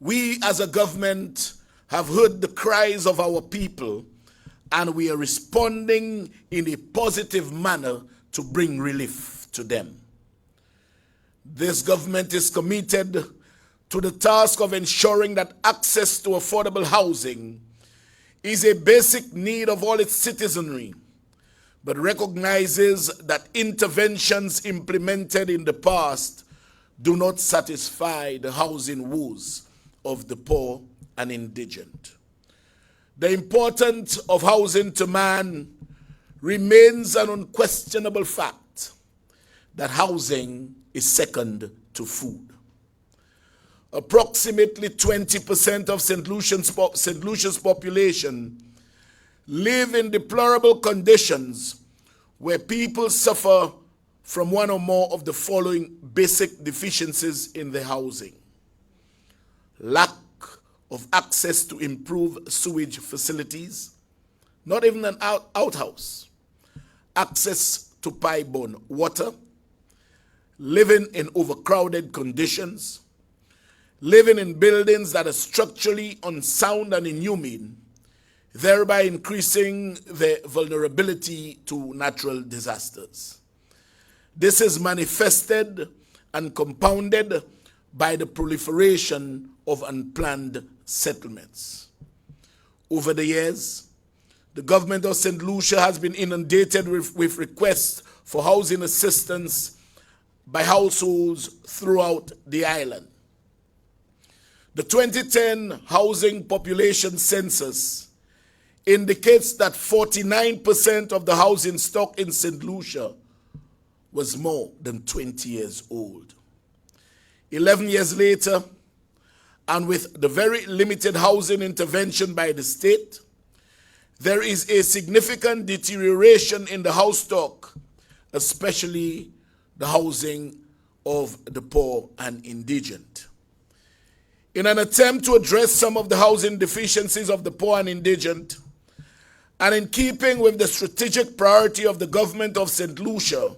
G: We as a government have heard the cries of our people, and we are responding in a positive manner to bring relief to them. This government is committed to the task of ensuring that access to affordable housing is a basic need of all its citizenry, but recognizes that interventions implemented in the past do not satisfy the housing woes of the poor and indigent. The importance of housing to man remains an unquestionable fact that housing is second to food. Approximately 20% of St. Lucia's population live in deplorable conditions where people suffer from one or more of the following basic deficiencies in their housing: lack of access to improved sewage facilities, not even an outhouse, access to pipe-borne water, living in overcrowded conditions, living in buildings that are structurally unsound and inhumane, thereby increasing their vulnerability to natural disasters. This is manifested and compounded by the proliferation of unplanned settlements. Over the years, the government of St. Lucia has been inundated with requests for housing assistance by households throughout the island. The 2010 housing population census indicates that 49% of the housing stock in St. Lucia was more than 20 years old. 11 years later, and with the very limited housing intervention by the state, there is a significant deterioration in the house stock, especially the housing of the poor and indigent. In an attempt to address some of the housing deficiencies of the poor and indigent, and in keeping with the strategic priority of the government of St. Lucia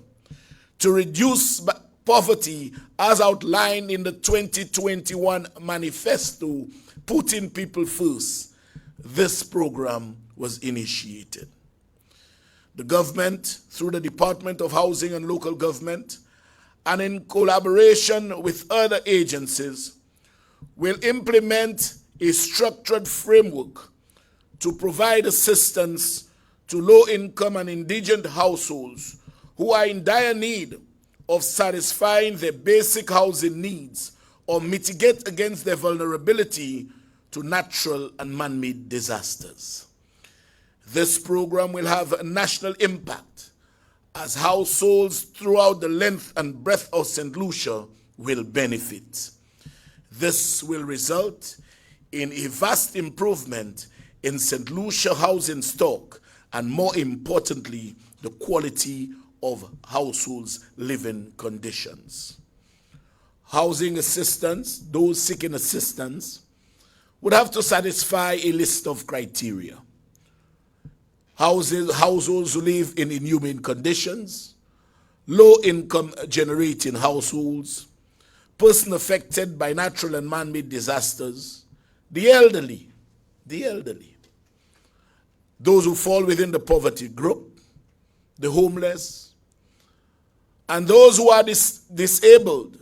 G: to reduce poverty as outlined in the 2021 manifesto, Putting People First, this program was initiated. The government, through the Department of Housing and Local Government, and in collaboration with other agencies, will implement a structured framework to provide assistance to low-income and indigent households who are in dire need of satisfying their basic housing needs or mitigate against their vulnerability to natural and man-made disasters. This program will have a national impact as households throughout the length and breadth of St. Lucia will benefit. This will result in a vast improvement in St. Lucia housing stock and, more importantly, the quality of households' living conditions. Housing assistance, those seeking assistance, would have to satisfy a list of criteria. Households who live in inhumane conditions, low-income generating households, persons affected by natural and man-made disasters, the elderly, those who fall within the poverty group, the homeless, and those who are disabled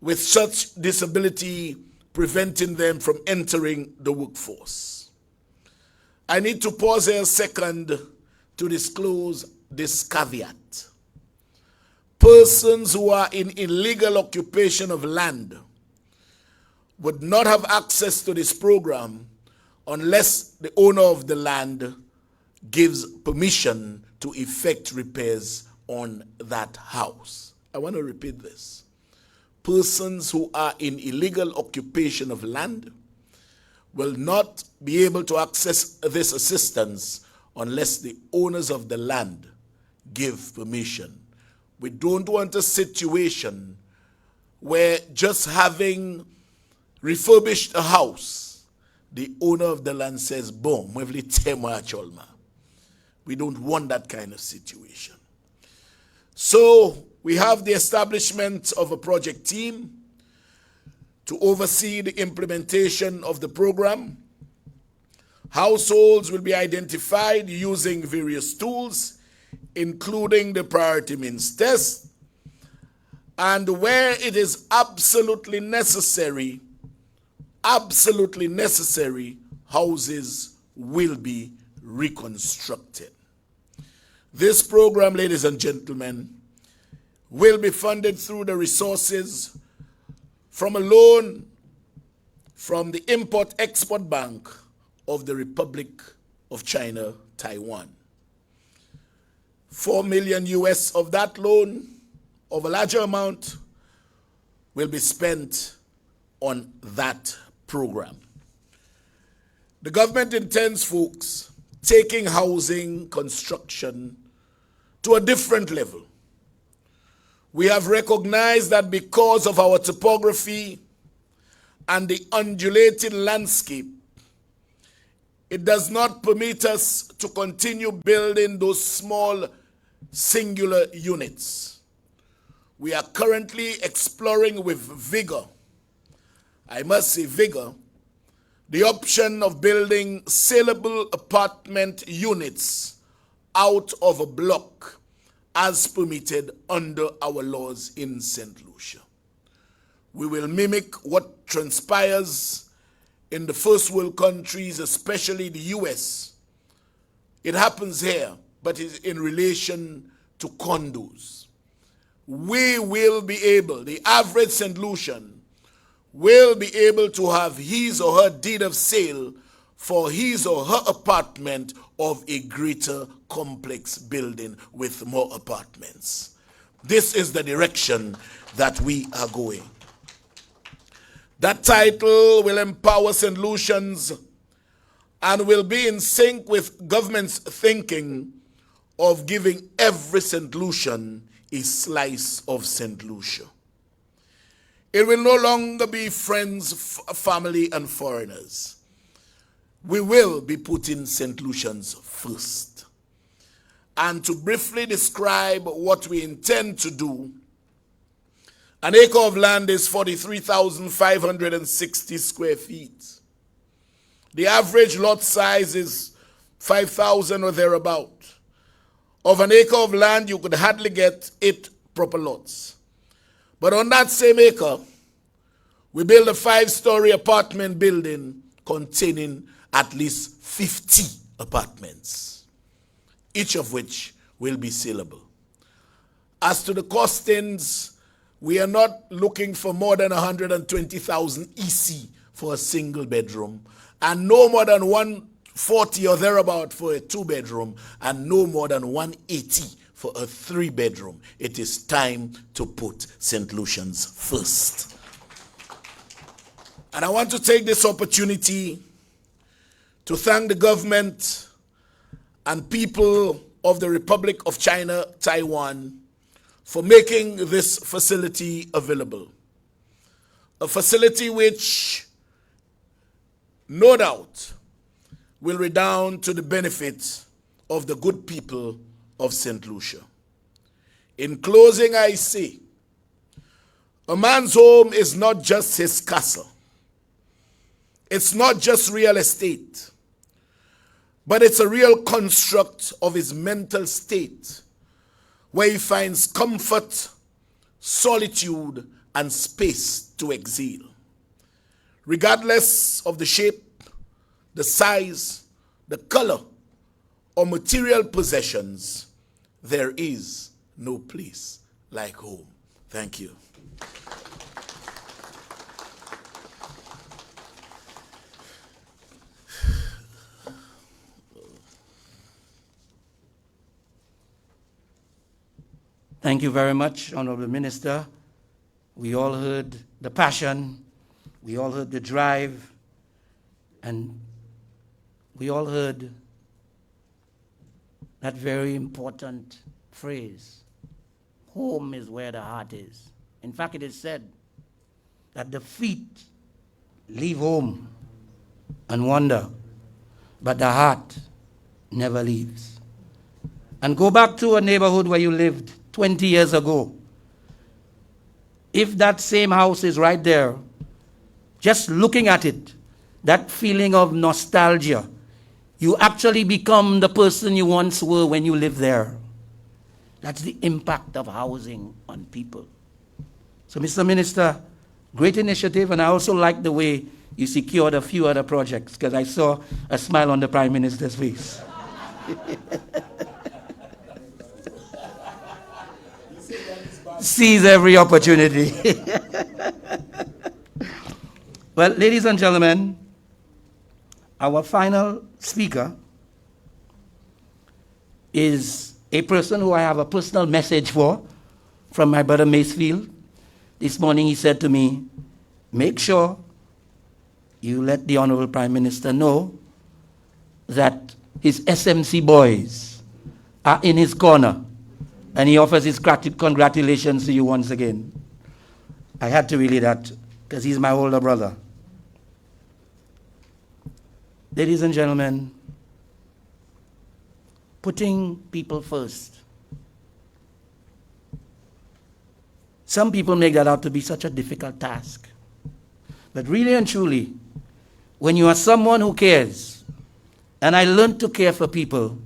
G: with such disability preventing them from entering the workforce. I need to pause here a second to disclose this caveat. Persons who are in illegal occupation of land would not have access to this program unless the owner of the land gives permission to effect repairs on that house. I want to repeat this. Persons who are in illegal occupation of land will not be able to access this assistance unless the owners of the land give permission. We don't want a situation where just having refurbished a house, the owner of the land says, boom, we don't want that kind of situation. So we have the establishment of a project team to oversee the implementation of the program. Households will be identified using various tools, including the priority means test, and where it is absolutely necessary, houses will be reconstructed. This program, ladies and gentlemen, will be funded through the resources from a loan from the Import-Export Bank of the Republic of China, Taiwan. 4 million US of that loan, of a larger amount, will be spent on that program. The government intends, folks, taking housing construction to a different level. We have recognized that because of our topography and the undulating landscape, it does not permit us to continue building those small singular units. We are currently exploring with vigor, I must say vigor, the option of building saleable apartment units out of a block as permitted under our laws in St. Lucia. We will mimic what transpires in the first world countries, especially the US. It happens here, but it's in relation to condos. We will be able, the average St. Lucian will be able to have his or her deed of sale for his or her apartment of a greater complex building with more apartments. This is the direction that we are going. That title will empower St. Lucians and will be in sync with government's thinking of giving every St. Lucian a slice of St. Lucia. It will no longer be friends, family, and foreigners. We will be putting St. Lucians first. And to briefly describe what we intend to do, an acre of land is 43,560 square feet. The average lot size is 5,000 or thereabout. Of an acre of land, you could hardly get 8 proper lots. But on that same acre, we build a 5-story apartment building containing at least 50 apartments, each of which will be saleable. As to the costings, we are not looking for more than 120,000 EC for a single bedroom, and no more than 140 or thereabout for a 2-bedroom, and no more than 180 for a 3-bedroom. It is time to put St. Lucians first. And I want to take this opportunity to thank the government and people of the Republic of China, Taiwan, for making this facility available. A facility which, no doubt, will redound to the benefit of the good people of St. Lucia. In closing, I say, a man's home is not just his castle. It's not just real estate, but it's a real construct of his mental state, where he finds comfort, solitude, and space to exhale. Regardless of the shape, the size, the color, or material possessions, there is no place like home. Thank you.
A: Thank you very much, Honorable Minister. We all heard the passion, we all heard the drive, and we all heard that very important phrase, home is where the heart is. In fact, it is said that the feet leave home and wander, but the heart never leaves. And go back to a neighborhood where you lived 20 years ago. If that same house is right there, just looking at it, that feeling of nostalgia, you actually become the person you once were when you lived there. That's the impact of housing on people. So, Mr. Minister, great initiative, and I also like the way you secured a few other projects, because I saw a smile on the Prime Minister's face. Seize every opportunity. Well, ladies and gentlemen, our final speaker is a person who I have a personal message for from my brother Macefield. This morning he said to me, make sure you let the Honorable Prime Minister know that his SMC boys are in his corner, and he offers his congratulations to you once again. I had to relay that because he's my older brother. Ladies and gentlemen, putting people first. Some people make that out to be such a difficult task. But really and truly, when you are someone who cares, and I learned to care for people,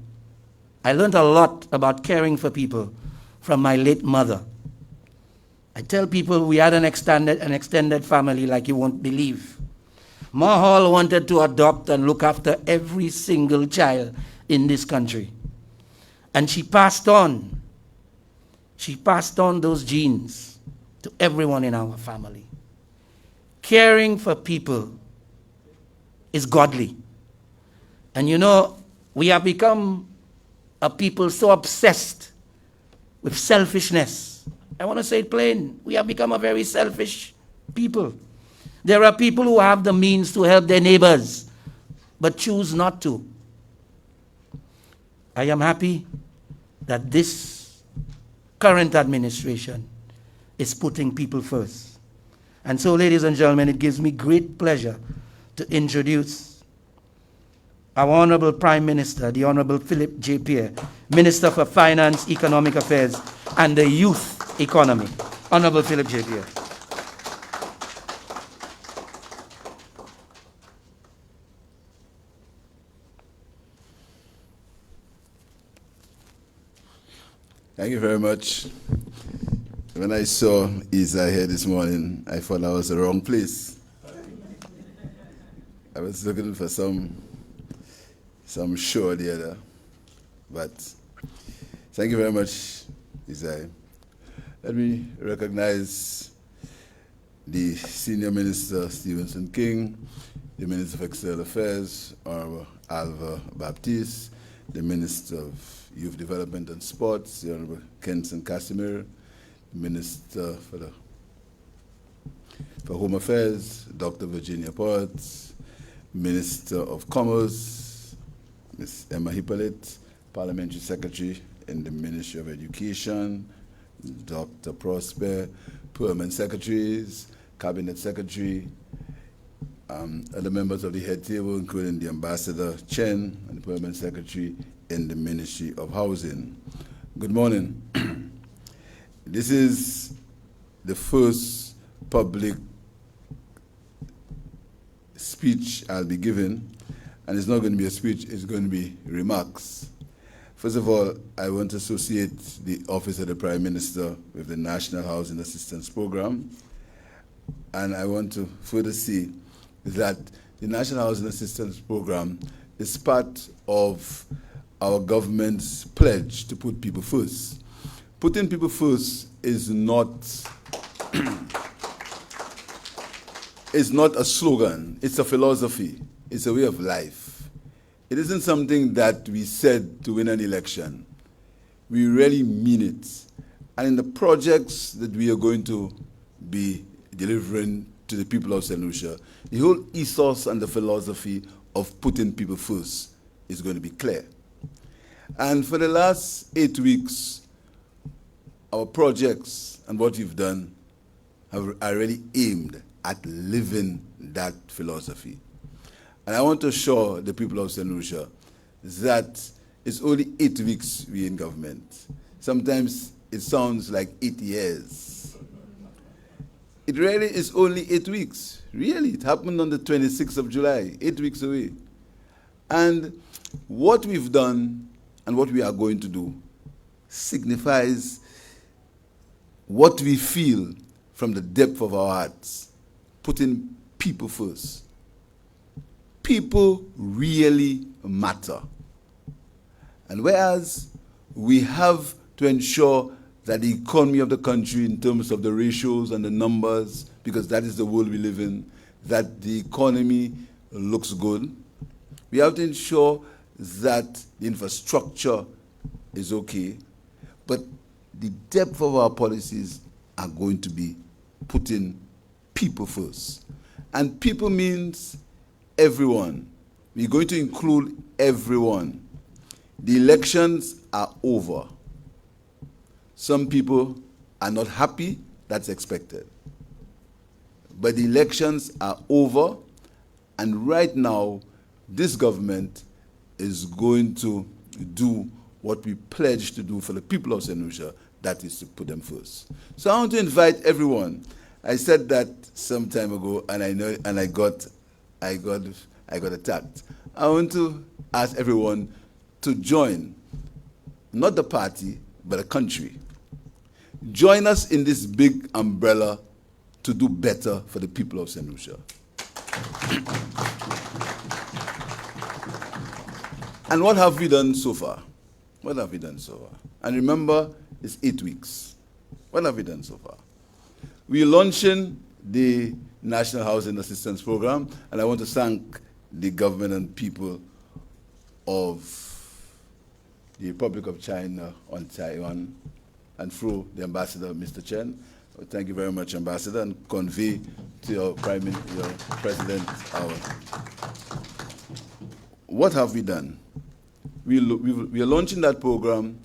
A: I learned a lot about caring for people from my late mother. I tell people we had an extended family like you won't believe. Ma Hall wanted to adopt and look after every single child in this country. And she passed on those genes to everyone in our family. Caring for people is godly. And you know, we have become a people so obsessed with selfishness. I want to say it plain. We have become a very selfish people. There are people who have the means to help their neighbors, but choose not to. I am happy that this current administration is putting people first. And so, ladies and gentlemen, it gives me great pleasure to introduce our Honorable Prime Minister, the Honorable Philip J. Pierre, Minister for Finance, Economic Affairs, and the Youth Economy. Honorable Philip J. Pierre.
H: Thank you very much. When I saw Isa here this morning, I thought I was the wrong place. I was looking for some show there. But thank you very much, Isa. Let me recognize the Senior Minister, Stevenson King, the Minister of External Affairs, Honorable Alva Baptiste, the Minister of Youth Development and Sports, the Honorable Kenson Casimir, Minister for Home Affairs, Dr. Virginia Potts, Minister of Commerce, Ms. Emma Hippolyte, Parliamentary Secretary in the Ministry of Education, Dr. Prosper, Permanent Secretaries, Cabinet Secretary, other members of the head table, including the Ambassador Chen and the Permanent Secretary in the Ministry of Housing. Good morning. This is the first public speech I'll be giving, and it's not going to be a speech, it's going to be remarks. First of all, I want to associate the Office of the Prime Minister with the National Housing Assistance Program, and I want to further say that the National Housing Assistance Program is part of our government's pledge to put people first. Putting people first is not it's not a slogan, it's a philosophy, it's a way of life. It isn't something that we said to win an election. We really mean it. And in the projects that we are going to be delivering to the people of St. Lucia, the whole ethos and the philosophy of putting people first is going to be clear. And for the last 8 weeks, our projects and what we've done are really aimed at living that philosophy. And I want to assure the people of St. Lucia that it's only 8 weeks we're in government. Sometimes it sounds like 8 years. It really is only 8 weeks. Really, it happened on the 26th of July, 8 weeks away. And what we've done and what we are going to do signifies what we feel from the depth of our hearts, putting people first. People really matter. And whereas we have to ensure that the economy of the country in terms of the ratios and the numbers, because that is the world we live in, that the economy looks good, we have to ensure that the infrastructure is okay, but the depth of our policies are going to be putting people first. And people means everyone. We're going to include everyone. The elections are over. Some people are not happy, that's expected. But the elections are over, and right now, this government is going to do what we pledged to do for the people of St. Lucia, that is to put them first. So I want to invite everyone. I said that some time ago, and I got attacked. I want to ask everyone to join, not the party, but the country. Join us in this big umbrella to do better for the people of St. Lucia. And what have we done so far? What have we done so far? And remember, it's 8 weeks. What have we done so far? We're launching the National Housing Assistance Program, and I want to thank the government and people of the Republic of China on Taiwan, and through the Ambassador, Mr. Chen. Thank you very much, Ambassador, and convey to your President our... What have we done? We are launching that program,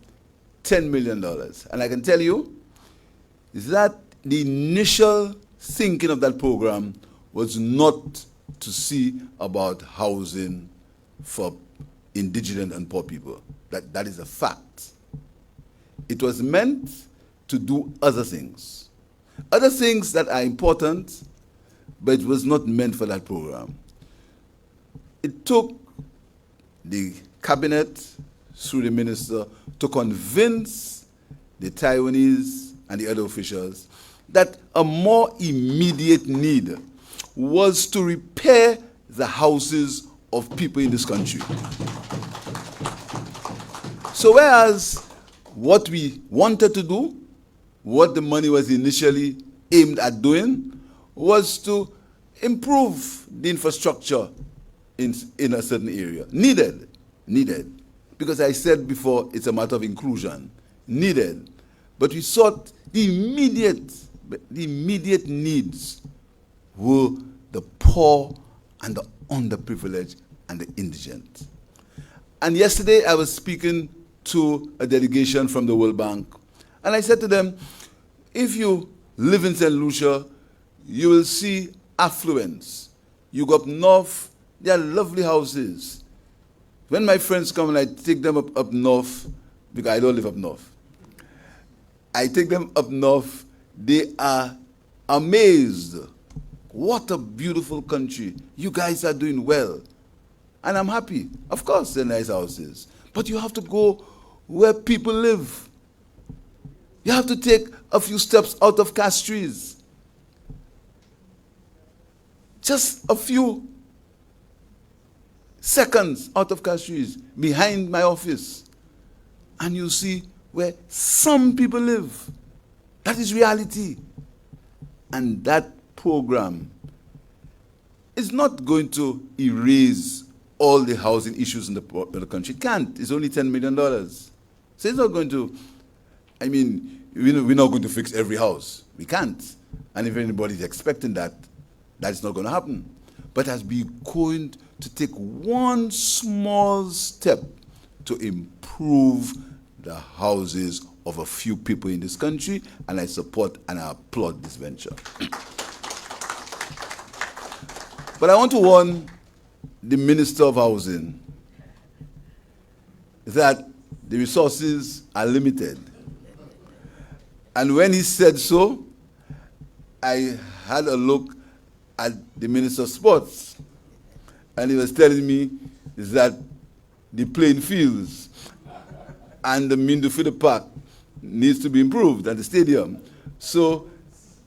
H: $10 million. And I can tell you that the initial thinking of that program was not to see about housing for indigenous and poor people. That is a fact. It was meant to do other things that are important, but it was not meant for that program. It took the cabinet, through the minister, to convince the Taiwanese and the other officials that a more immediate need was to repair the houses of people in this country. So whereas what we wanted to do, what the money was initially aimed at doing, was to improve the infrastructure in a certain area. Needed. Because I said before, it's a matter of inclusion. Needed. But we sought the immediate needs were the poor and the underprivileged and the indigent. And yesterday I was speaking to a delegation from the World Bank, and I said to them, if you live in St. Lucia, you will see affluence. You go up north, there are lovely houses. When my friends come and I take them up north, because I don't live up north, I take them up north, they are amazed. What a beautiful country. You guys are doing well. And I'm happy. Of course, they're nice houses. But you have to go where people live. You have to take a few steps out of Castries. Just a few seconds out of Castries, behind my office. And you see where some people live. That is reality. And that program is not going to erase all the housing issues in the country. It can't. It's only $10 million. So it's not going to, I mean, we're not going to fix every house. We can't. And if anybody's expecting that, that's not going to happen. But as we're going to take one small step to improve the houses of a few people in this country, and I support and I applaud this venture. But I want to warn the Minister of Housing that the resources are limited. And when he said so, I had a look at the Minister of Sports, and he was telling me that the playing fields and the Mindufida Park needs to be improved at the stadium. So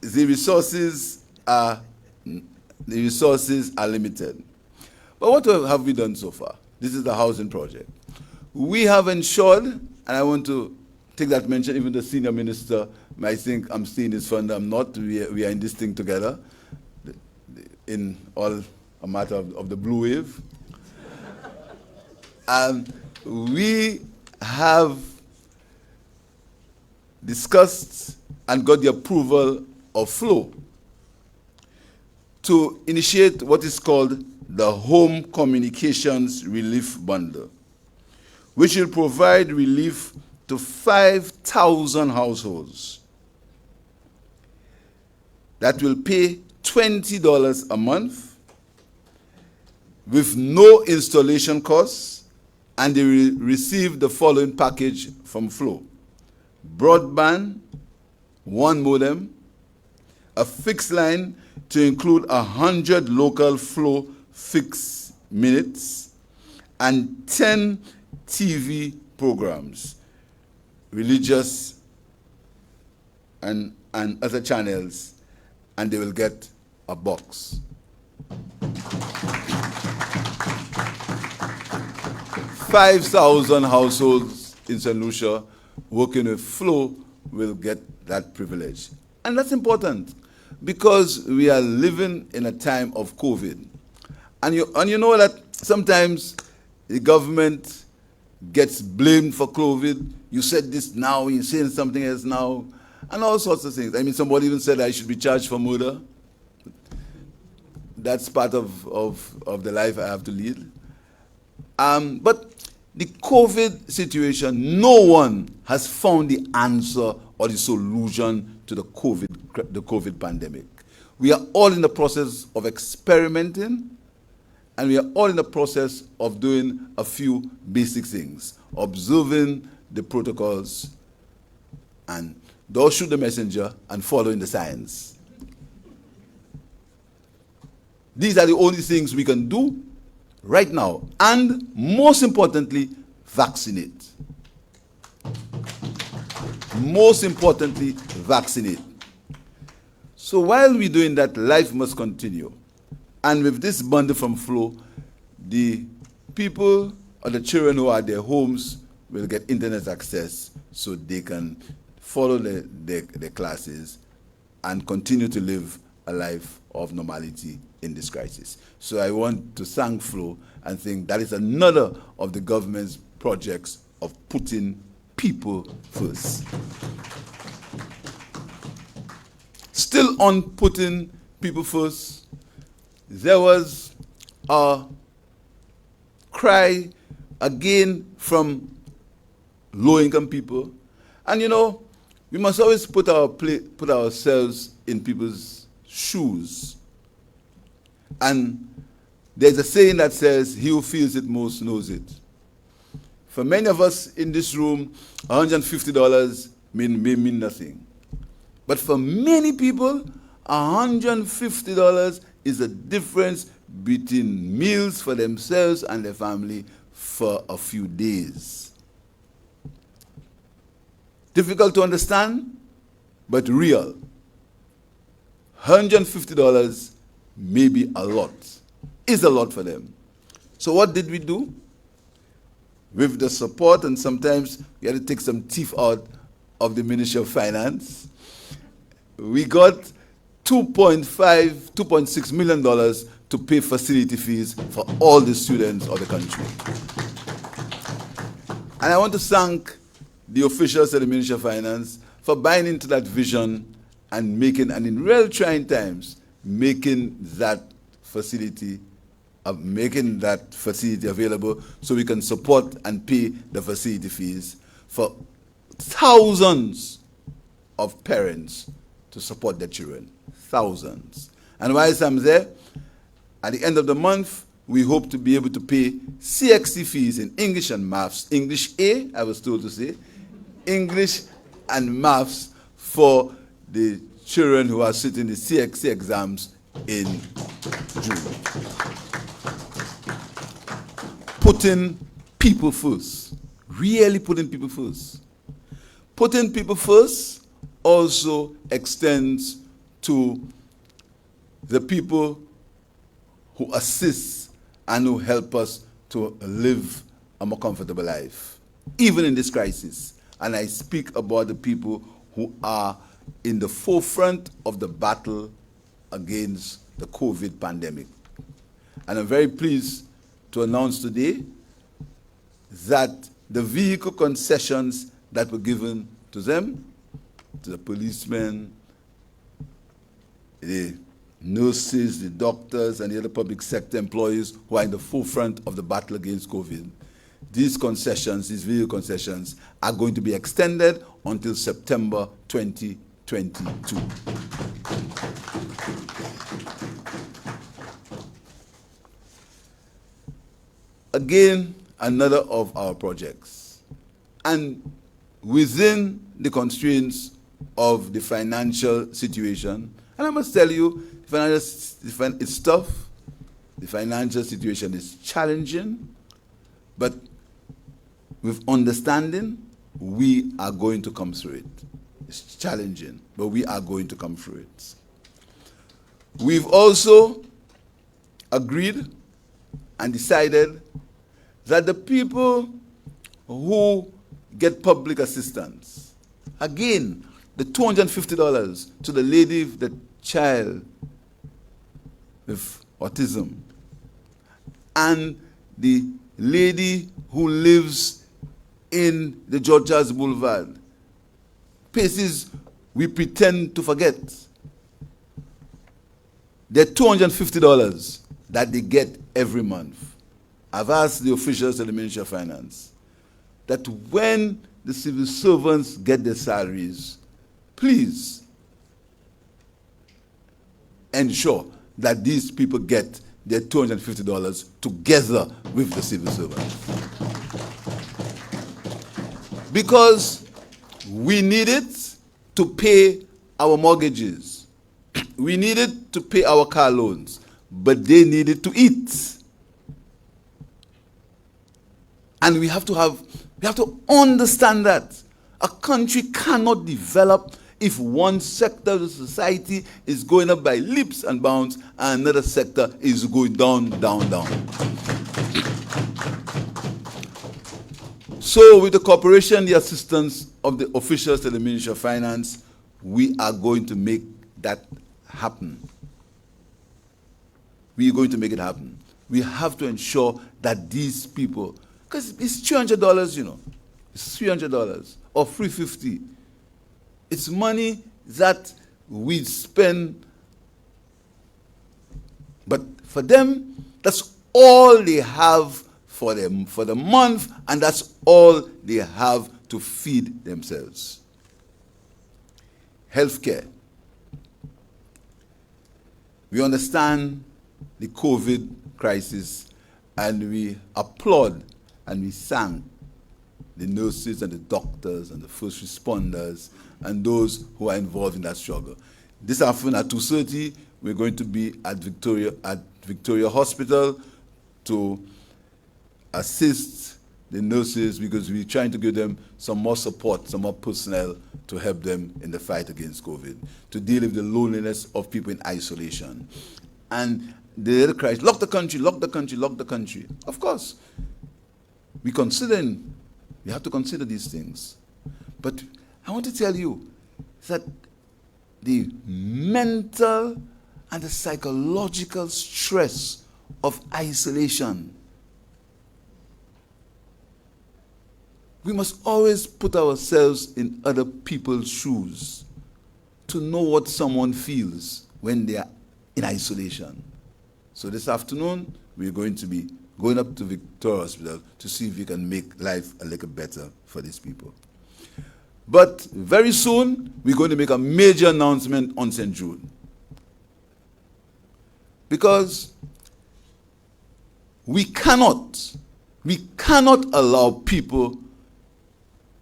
H: the resources are limited. But what have we done so far? This is the housing project. We have ensured, and I want to take that mention, even the senior minister might think I'm staying this fund. I'm not. We are in this thing together, in all a matter of the blue wave. And we have discussed and got the approval of FLOW to initiate what is called the Home Communications Relief Bundle, which will provide relief to 5,000 households that will pay $20 a month with no installation costs, and they will receive the following package from FLOW: broadband, 1 modem, a fixed line to include 100 local FLOW fixed minutes, and 10 TV programs, religious and other channels, and they will get a box. 5,000 households in St. Lucia working with FLOW will get that privilege. And that's important because we are living in a time of COVID. And you know that sometimes the government gets blamed for COVID. You said this now, you're saying something else now, and all sorts of things. I mean, somebody even said I should be charged for murder. That's part of the life I have to lead. But the COVID situation, no one has found the answer or the solution to the COVID pandemic. We are all in the process of experimenting, and we are all in the process of doing a few basic things, observing the protocols, and thou shoot the messenger, and following the science. These are the only things we can do right now, and most importantly, vaccinate. Most importantly, vaccinate. So while we're doing that, life must continue. And with this bundle from FLOW, the people or the children who are at their homes will get internet access so they can follow their classes and continue to live a life of normality in this crisis. So I want to thank FLOW and think that is another of the government's projects of putting people first. Still on putting people first, there was a cry again from low-income people. And you know, we must always put ourselves in people's shoes. And there's a saying that says, he who feels it most knows it. For many of us in this room, $150 may mean nothing. But for many people, $150 is the difference between meals for themselves and their family for a few days. Difficult to understand, but real. $150 may be a lot, is a lot for them. So what did we do? With the support, and sometimes we had to take some teeth out of the Ministry of Finance, we got $2.6 million to pay facility fees for all the students of the country. And I want to thank the officials of the Ministry of Finance for buying into that vision and making, and in real trying times, making that facility available so we can support and pay the facility fees for thousands of parents to support their children. Thousands. And whilst I'm there, at the end of the month, we hope to be able to pay CXC fees in English and maths. English A, I was told to say, English and maths for the children who are sitting the CXC exams in June. Putting people first, really putting people first. Putting people first also extends to the people who assist and who help us to live a more comfortable life, even in this crisis. And I speak about the people who are in the forefront of the battle against the COVID pandemic. And I'm very pleased to announce today that the vehicle concessions that were given to them, to the policemen, the nurses, the doctors, and the other public sector employees who are in the forefront of the battle against COVID, these concessions, these vehicle concessions, are going to be extended until September 2022. Again, another of our projects. And within the constraints of the financial situation, and I must tell you, it's tough. The financial situation is challenging, but with understanding, we are going to come through it. It's challenging, but we are going to come through it. We've also agreed and decided that the people who get public assistance, again, the $250 to the lady, the child with autism, and the lady who lives in the George Charles Boulevard, places we pretend to forget. The $250 that they get every month. I've asked the officials of the Ministry of Finance that when the civil servants get their salaries, please ensure that these people get their $250 together with the civil servants. Because we need it to pay our mortgages. We need it to pay our car loans, but they need it to eat. And we have to understand that a country cannot develop if one sector of the society is going up by leaps and bounds and another sector is going down, down, down. So with the cooperation, the assistance of the officials of the Ministry of Finance, we are going to make that happen. We are going to make it happen. We have to ensure that these people, because it's $200, you know, it's $300 or $350. It's money that we spend, but for them, that's all they have for the month, and that's all they have to feed themselves. Healthcare. We understand the COVID crisis, and we applaud and we thank the nurses and the doctors and the first responders and those who are involved in that struggle. This afternoon at 2:30, we're going to be at Victoria Hospital to assist the nurses because we're trying to give them some more support, some more personnel to help them in the fight against COVID, to deal with the loneliness of people in isolation. And the other cries, lock the country, lock the country, lock the country. Of course, we have to consider these things. But I want to tell you that the mental and the psychological stress of isolation, we must always put ourselves in other people's shoes to know what someone feels when they are in isolation. So this afternoon, we're going to be going up to Victoria Hospital to see if we can make life a little better for these people. But very soon, we're going to make a major announcement on St. Jude. Because we cannot allow people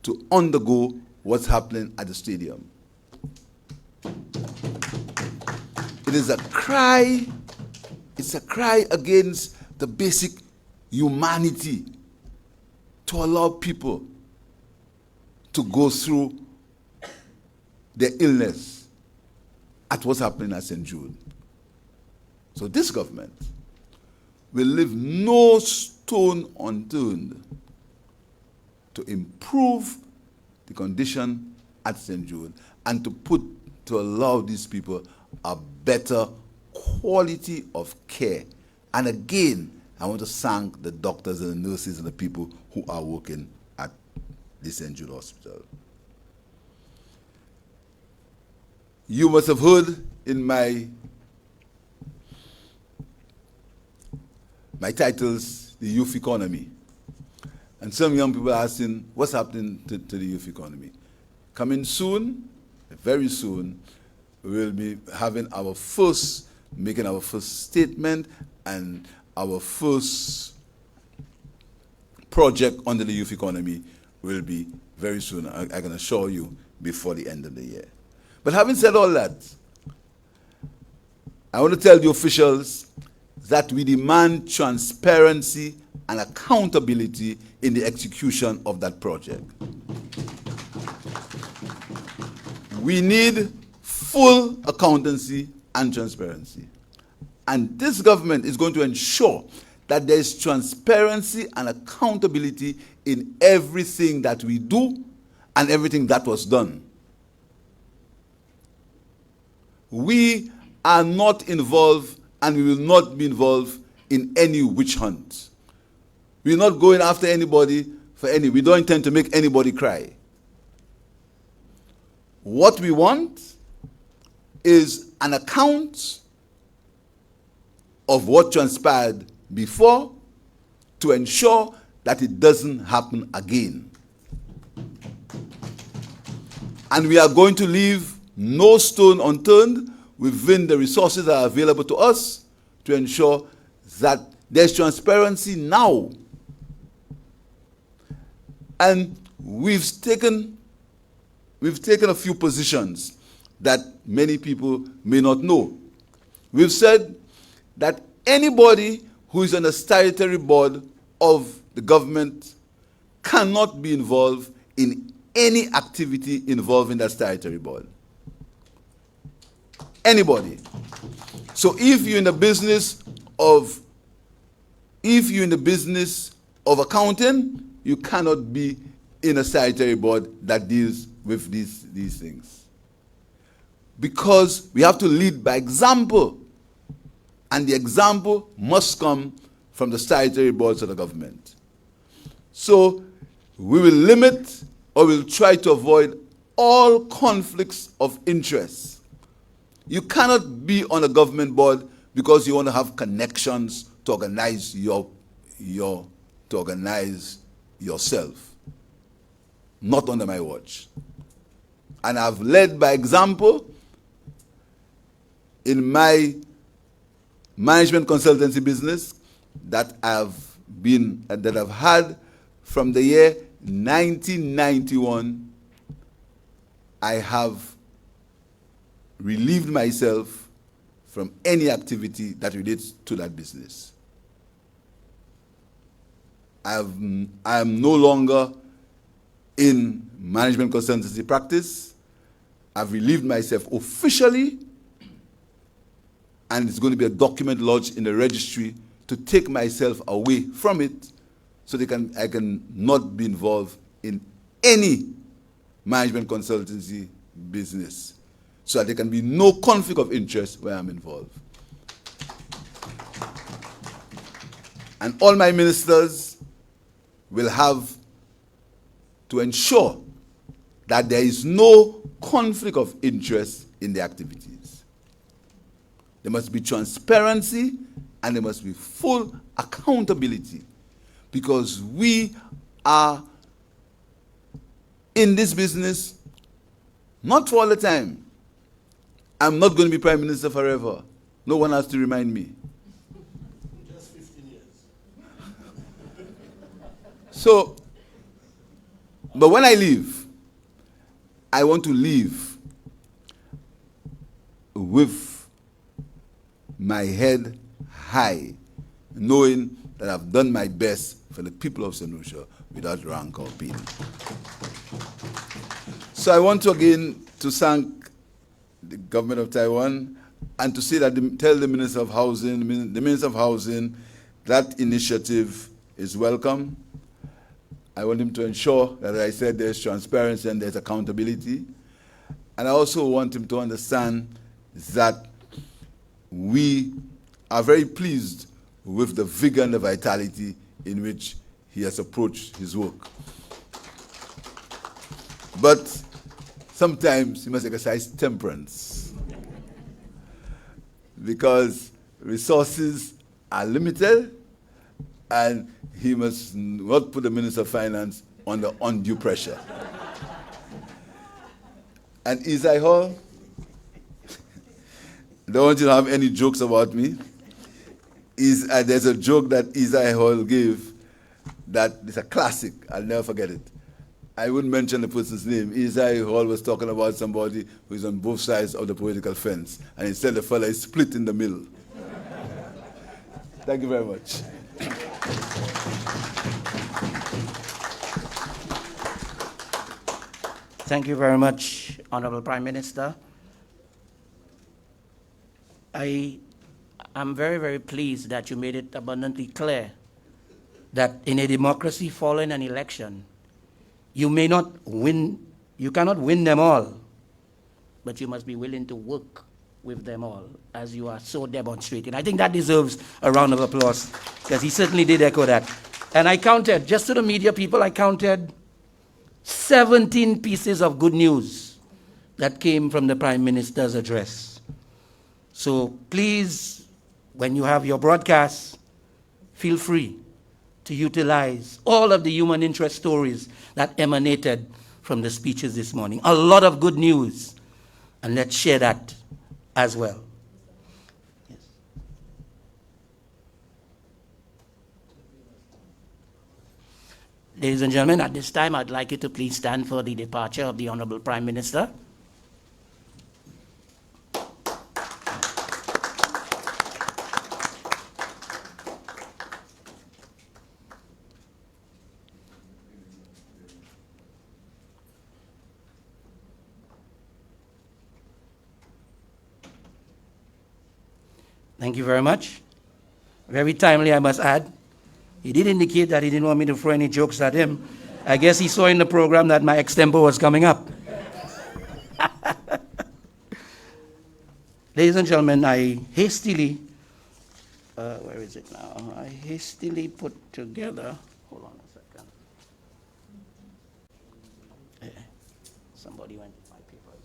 H: to undergo what's happening at the stadium. It is a cry, it's a cry against the basic humanity to allow people to go through their illness at what's happening at St. Jude. So this government will leave no stone unturned to improve the condition at St. Jude and to allow these people a better quality of care. And again, I want to thank the doctors and the nurses and the people who are working at the St. Jude Hospital. You must have heard in my titles, the youth economy. And some young people are asking, what's happening to the youth economy? Coming soon, very soon, we'll be having making our first statement and our first project under the youth economy will be very soon. I can assure you before the end of the year. But having said all that, I want to tell the officials that we demand transparency and accountability in the execution of that project. We need full accountancy and transparency. And this government is going to ensure that there is transparency and accountability in everything that we do and everything that was done. We are not involved and we will not be involved in any witch hunt. We're not going after anybody we don't intend to make anybody cry. What we want is an account of what transpired before to ensure that it doesn't happen again. And we are going to leave no stone unturned within the resources that are available to us to ensure that there's transparency now. And we've taken a few positions that many people may not know. We've said that anybody who is on a statutory board of the government cannot be involved in any activity involving that statutory board. Anybody. So if you're in the business of accounting, you cannot be in a statutory board that deals with these things. Because we have to lead by example. And the example must come from the statutory boards of the government. So we will limit or we'll try to avoid all conflicts of interest. You cannot be on a government board because you want to have connections to organize yourself. Not under my watch. And I've led by example in my management consultancy business that I've had from the year 1991, I have relieved myself from any activity that relates to that business. I am no longer in management consultancy practice. I've relieved myself officially, and it's going to be a document lodged in the registry to take myself away from it so I can not be involved in any management consultancy business, so that there can be no conflict of interest where I'm involved. And all my ministers will have to ensure that there is no conflict of interest in the activities. There must be transparency and there must be full accountability, because we are in this business not for all the time. I'm not going to be Prime Minister forever. No one has to remind me.
G: Just 15 years.
H: So, but when I leave, I want to leave with my head high, knowing that I've done my best for the people of St. Lucia without rank or pity. So I want to again to thank the government of Taiwan and to say that tell the Minister of Housing, the Minister of Housing, that initiative is welcome. I want him to ensure that, as I said, there's transparency and there's accountability. And I also want him to understand that we are very pleased with the vigor and the vitality in which he has approached his work. But sometimes he must exercise temperance, because resources are limited and he must not put the Minister of Finance under undue pressure. And Isai Hall, don't want you to have any jokes about me. There's a joke that Isai Hall gave that is a classic. I'll never forget it. I wouldn't mention the person's name. Isai Hall was talking about somebody who is on both sides of the political fence, and he said the fella is split in the middle. Thank you very much.
A: Thank you very much, Honorable Prime Minister. I am very, very pleased that you made it abundantly clear that in a democracy following an election, you cannot win them all, but you must be willing to work with them all, as you are so demonstrating. I think that deserves a round of applause, because he certainly did echo that. And I counted, just to the media people, I counted 17 pieces of good news that came from the Prime Minister's address. So please, when you have your broadcast, feel free to utilize all of the human interest stories that emanated from the speeches this morning. A lot of good news, and let's share that as well. Yes. Ladies and gentlemen, at this time, I'd like you to please stand for the departure of the Honorable Prime Minister. Thank you very much. Very timely, I must add. He did indicate that he didn't want me to throw any jokes at him. I guess he saw in the program that my extempo was coming up. Ladies and gentlemen, I hastily, where is it now? I hastily put together, hold on a second. Somebody went to my papers.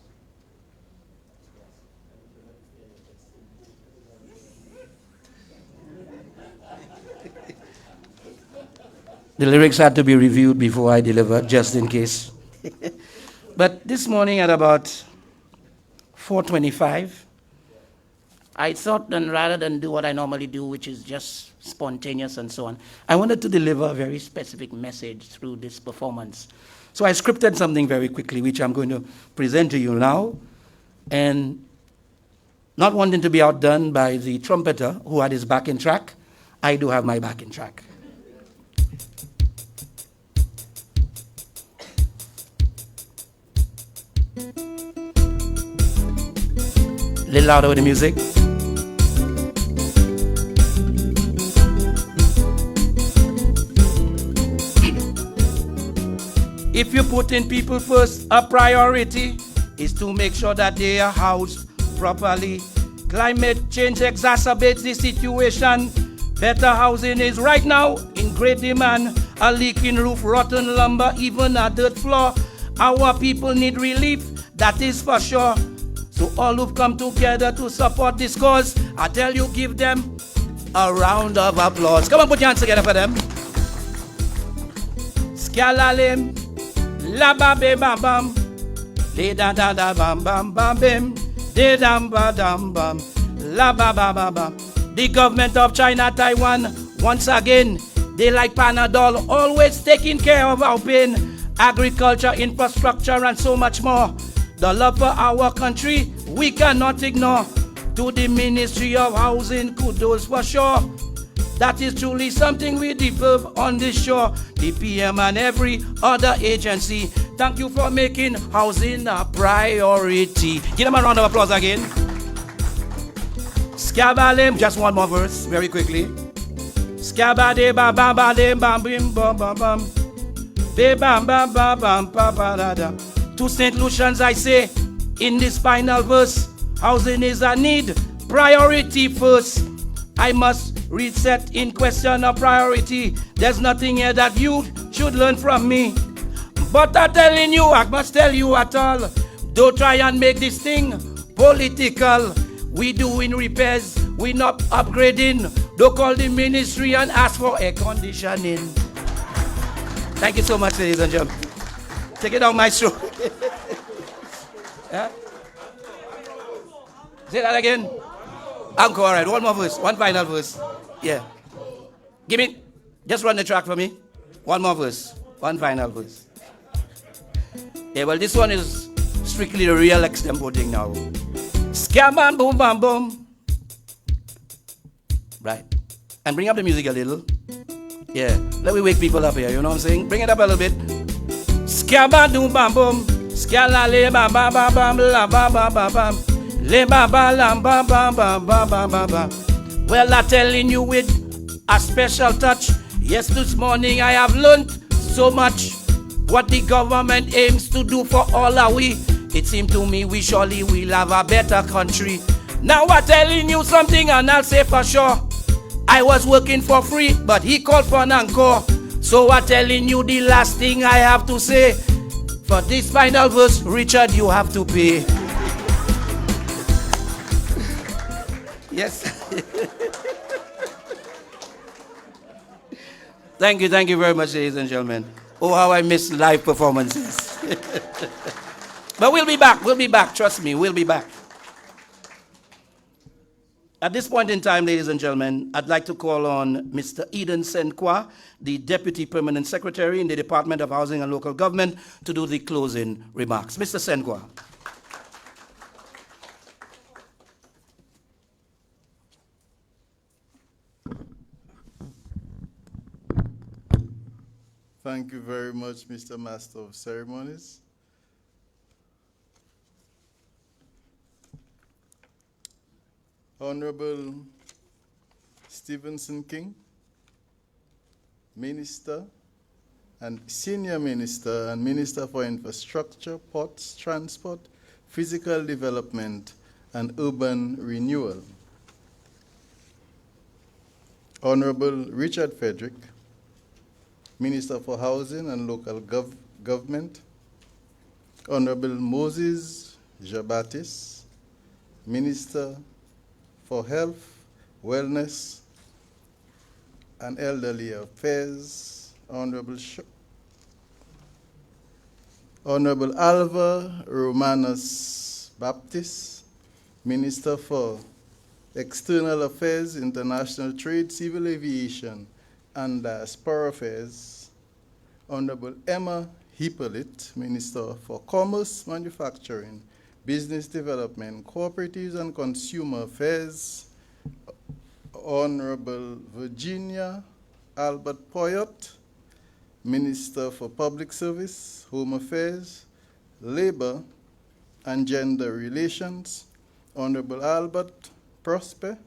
A: The lyrics had to be reviewed before I delivered, just in case. But this morning at about 4:25, I thought that rather than do what I normally do, which is just spontaneous and so on, I wanted to deliver a very specific message through this performance. So I scripted something very quickly, which I'm going to present to you now. And not wanting to be outdone by the trumpeter who had his backing track, I do have my backing track. A little louder with the music. If you put in people first, a priority is to make sure that they are housed properly. Climate change exacerbates the situation. Better housing is right now in great demand. A leaking roof, rotten lumber, even a dirt floor. Our people need relief, that is for sure. So all who've come together to support this cause, I tell you, give them a round of applause. Come on, put your hands together for them. Skalalim, la ba be bam bam, le da da da bam bam bam bim, de dam ba dam bam, la ba ba ba ba. The government of China, Taiwan, once again, they like Panadol, always taking care of our pain. Agriculture, infrastructure, and so much more. The love for our country, we cannot ignore. To the Ministry of Housing, kudos for sure. That is truly something we deserve on this shore. The PM and every other agency, thank you for making housing a priority. Give them a round of applause again. Skabalim, just one more verse, very quickly. Skabade ba ba ba de bam bim bam bam bam. Be bam bam bam bam ba ba da da. To St. Lucians I say, in this final verse, housing is a need, priority first. I must reset in question of priority. There's nothing here that you should learn from me. But I'm telling you, I must tell you at all, don't try and make this thing political. We doing repairs, we not upgrading. Don't call the ministry and ask for air conditioning. Thank you so much, ladies and gentlemen. Take it down, maestro. Yeah? Say that again. Encore, all right. One more verse. One final verse. Yeah. Give me, just run the track for me. One more verse. One final verse. Yeah, well, this one is strictly a real extempo thing now. Scam and boom, bam, boom. Right. And bring up the music a little. Yeah. Let me wake people up here, you know what I'm saying? Bring it up a little bit. Skabadoo bam boom, skala le bam bam bam bam la bam bam bam bam, le bam bam lam bam bam bam bam bam bam bam. Well, I'm telling you with a special touch. Yes, this morning I have learned so much. What the government aims to do for all are we. It seems to me we surely will have a better country. Now I'm telling you something and I'll say for sure. I was working for free, but he called for an encore. So I'm telling you the last thing I have to say. For this final verse, Richard, you have to pay. Yes. Thank you very much, ladies and gentlemen. Oh, how I miss live performances. But we'll be back, trust me, we'll be back. At this point in time, ladies and gentlemen, I'd like to call on Mr. Eden Senkwa, the Deputy Permanent Secretary in the Department of Housing and Local Government, to do the closing remarks. Mr. Senkwa.
H: Thank you very much, Mr. Master of Ceremonies. Honorable Stevenson King, Minister and Senior Minister and Minister for Infrastructure, Ports, Transport, Physical Development and Urban Renewal. Honorable Richard Frederick, Minister for Housing and Local Government. Honorable Moses Jabatis, Minister for Health, Wellness, and Elderly Affairs. Honorable Alva Romanus Baptist, Minister for
I: External Affairs, International Trade, Civil Aviation, and Diaspora Affairs, Honorable Emma Hippolyte, Minister for Commerce, Manufacturing, Business Development, Cooperatives and Consumer Affairs, Honorable Virginia Albert Poyot, Minister for Public Service, Home Affairs, Labor and Gender Relations, Honorable Albert Prosper,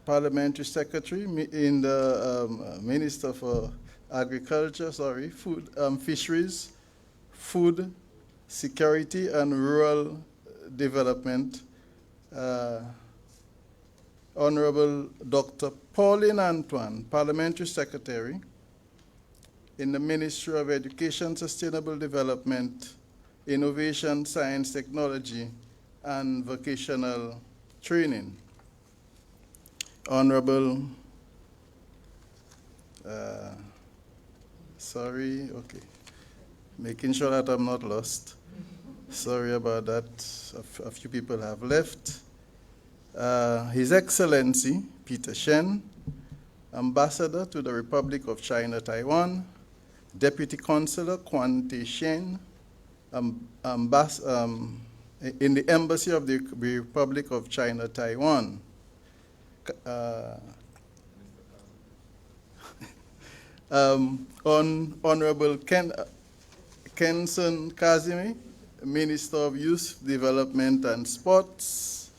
I: Parliamentary Secretary in the Minister for Agriculture, Food, Fisheries, Food Security and Rural Development, Honorable Dr. Pauline Antoine, Parliamentary Secretary in the Ministry of Education, Sustainable Development, Innovation, Science, Technology, and Vocational Training. Honorable, making sure that I'm not lost. Sorry about that, a few people have left. His Excellency Peter Shen, Ambassador to the Republic of China, Taiwan, Deputy Consular Quan Te Shen, in the Embassy of the Republic of China, Taiwan. Honorable Kenson Kazimi, Minister of Youth Development and Sports,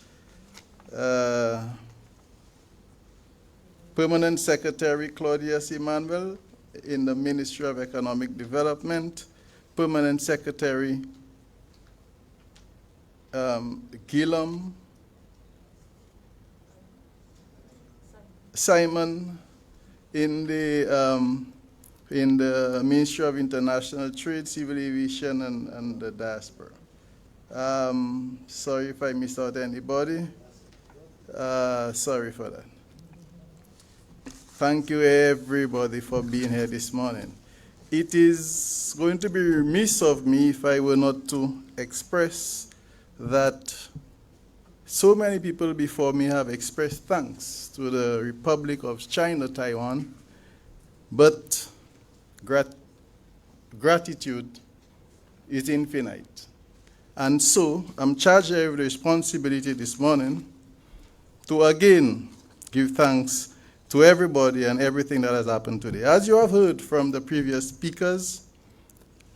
I: Permanent Secretary Claudia Emanuel in the Ministry of Economic Development, Permanent Secretary Guillaume Simon in the Ministry of International Trade, Civil Aviation, and the Diaspora. Sorry if I missed out anybody. Sorry for that. Thank you, everybody, for being here this morning. It is going to be remiss of me if I were not to express that so many people before me have expressed thanks to the Republic of China, Taiwan, but gratitude is infinite. And so I'm charged with the responsibility this morning to again give thanks to everybody and everything that has happened today. As you have heard from the previous speakers,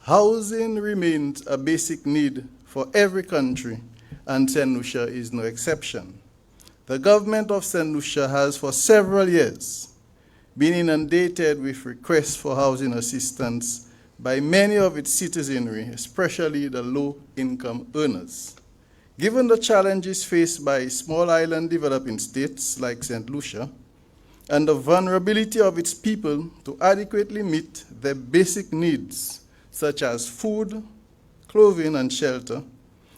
I: housing remains a basic need for every country, and St. Lucia is no exception. The government of St. Lucia has for several years been inundated with requests for housing assistance by many of its citizenry, especially the low-income earners. Given the challenges faced by small island developing states like St. Lucia, and the vulnerability of its people to adequately meet their basic needs, such as food, clothing, and shelter,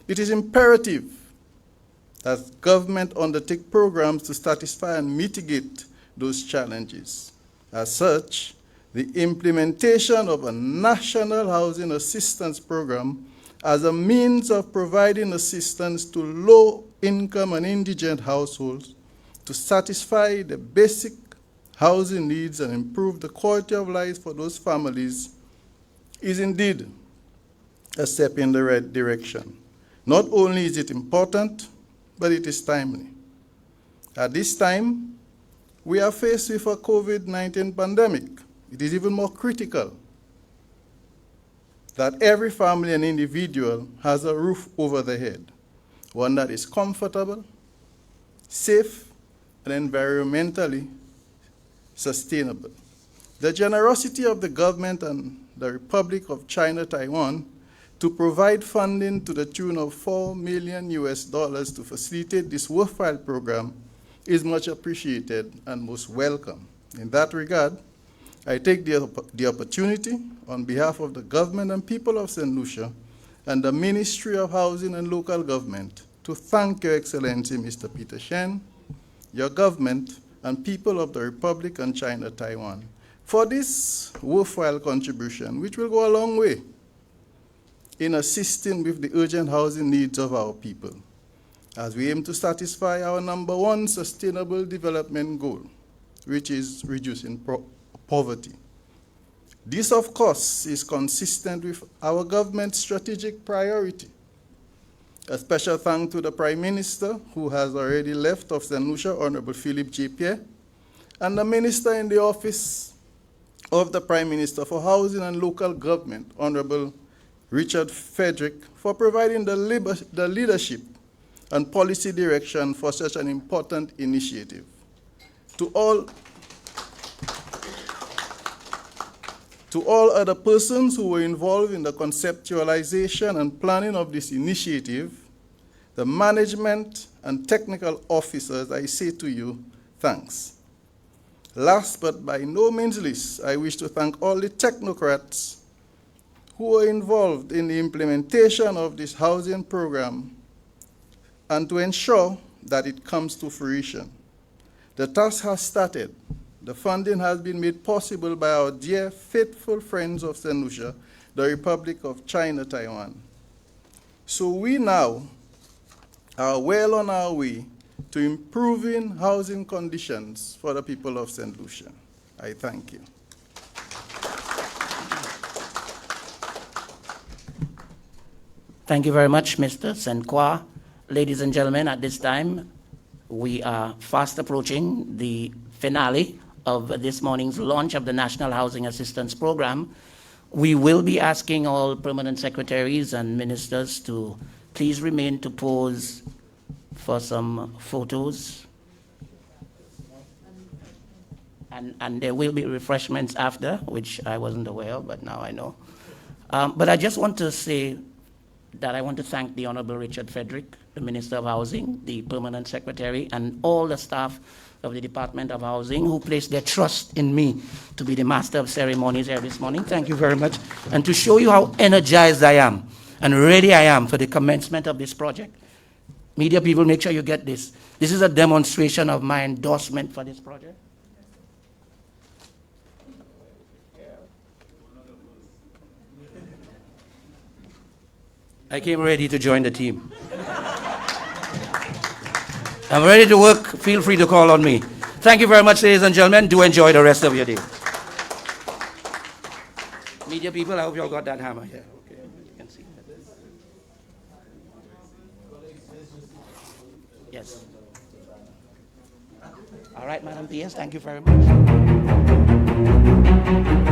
I: it is imperative that government undertake programs to satisfy and mitigate those challenges. As such, the implementation of a national housing assistance program as a means of providing assistance to low-income and indigent households to satisfy the basic housing needs and improve the quality of life for those families is indeed a step in the right direction. Not only is it important, but it is timely. At this time, we are faced with a COVID-19 pandemic. It is even more critical that every family and individual has a roof over their head, one that is comfortable, safe, and environmentally sustainable. The generosity of the government and the Republic of China, Taiwan, to provide funding to the tune of $4 million to facilitate this worthwhile program is much appreciated and most welcome. In that regard, I take the opportunity on behalf of the government and people of St. Lucia and the Ministry of Housing and Local Government to thank Your Excellency, Mr. Peter Shen, your government, and people of the Republic and China, Taiwan, for this worthwhile contribution, which will go a long way in assisting with the urgent housing needs of our people, as we aim to satisfy our number one sustainable development goal, which is reducing poverty. This, of course, is consistent with our government's strategic priority. A special thanks to the Prime Minister, who has already left of St. Lucia, Honorable Philip J. Pierre, and the Minister in the Office of the Prime Minister for Housing and Local Government, Honorable Richard Frederick, for providing the leadership and policy direction for such an important initiative. To all other persons who were involved in the conceptualization and planning of this initiative, the management and technical officers, I say to you, thanks. Last but by no means least, I wish to thank all the technocrats who were involved in the implementation of this housing program and to ensure that it comes to fruition. The task has started. The funding has been made possible by our dear, faithful friends of St. Lucia, the Republic of China, Taiwan. So we now are well on our way to improving housing conditions for the people of St. Lucia. I thank you.
A: Thank you very much, Mr. Senkwa. Ladies and gentlemen, at this time, we are fast approaching the finale of this morning's launch of the National Housing Assistance Program. We will be asking all permanent secretaries and ministers to please remain to pose for some photos. And there will be refreshments after, which I wasn't aware of, but now I know. But I just want to say that I want to thank the Honorable Richard Frederick, the Minister of Housing, the Permanent Secretary, and all the staff of the Department of Housing who placed their trust in me to be the Master of Ceremonies here this morning. Thank you very much. And to show you how energized I am and ready I am for the commencement of this project. Media people, make sure you get this. This is a demonstration of my endorsement for this project. I came ready to join the team. I'm ready to work. Feel free to call on me. Thank you very much, ladies and gentlemen. Do enjoy the rest of your day. Media people, I hope you all got that hammer here. Okay, you can see that. Yes. All right, Madam PS, thank you very much.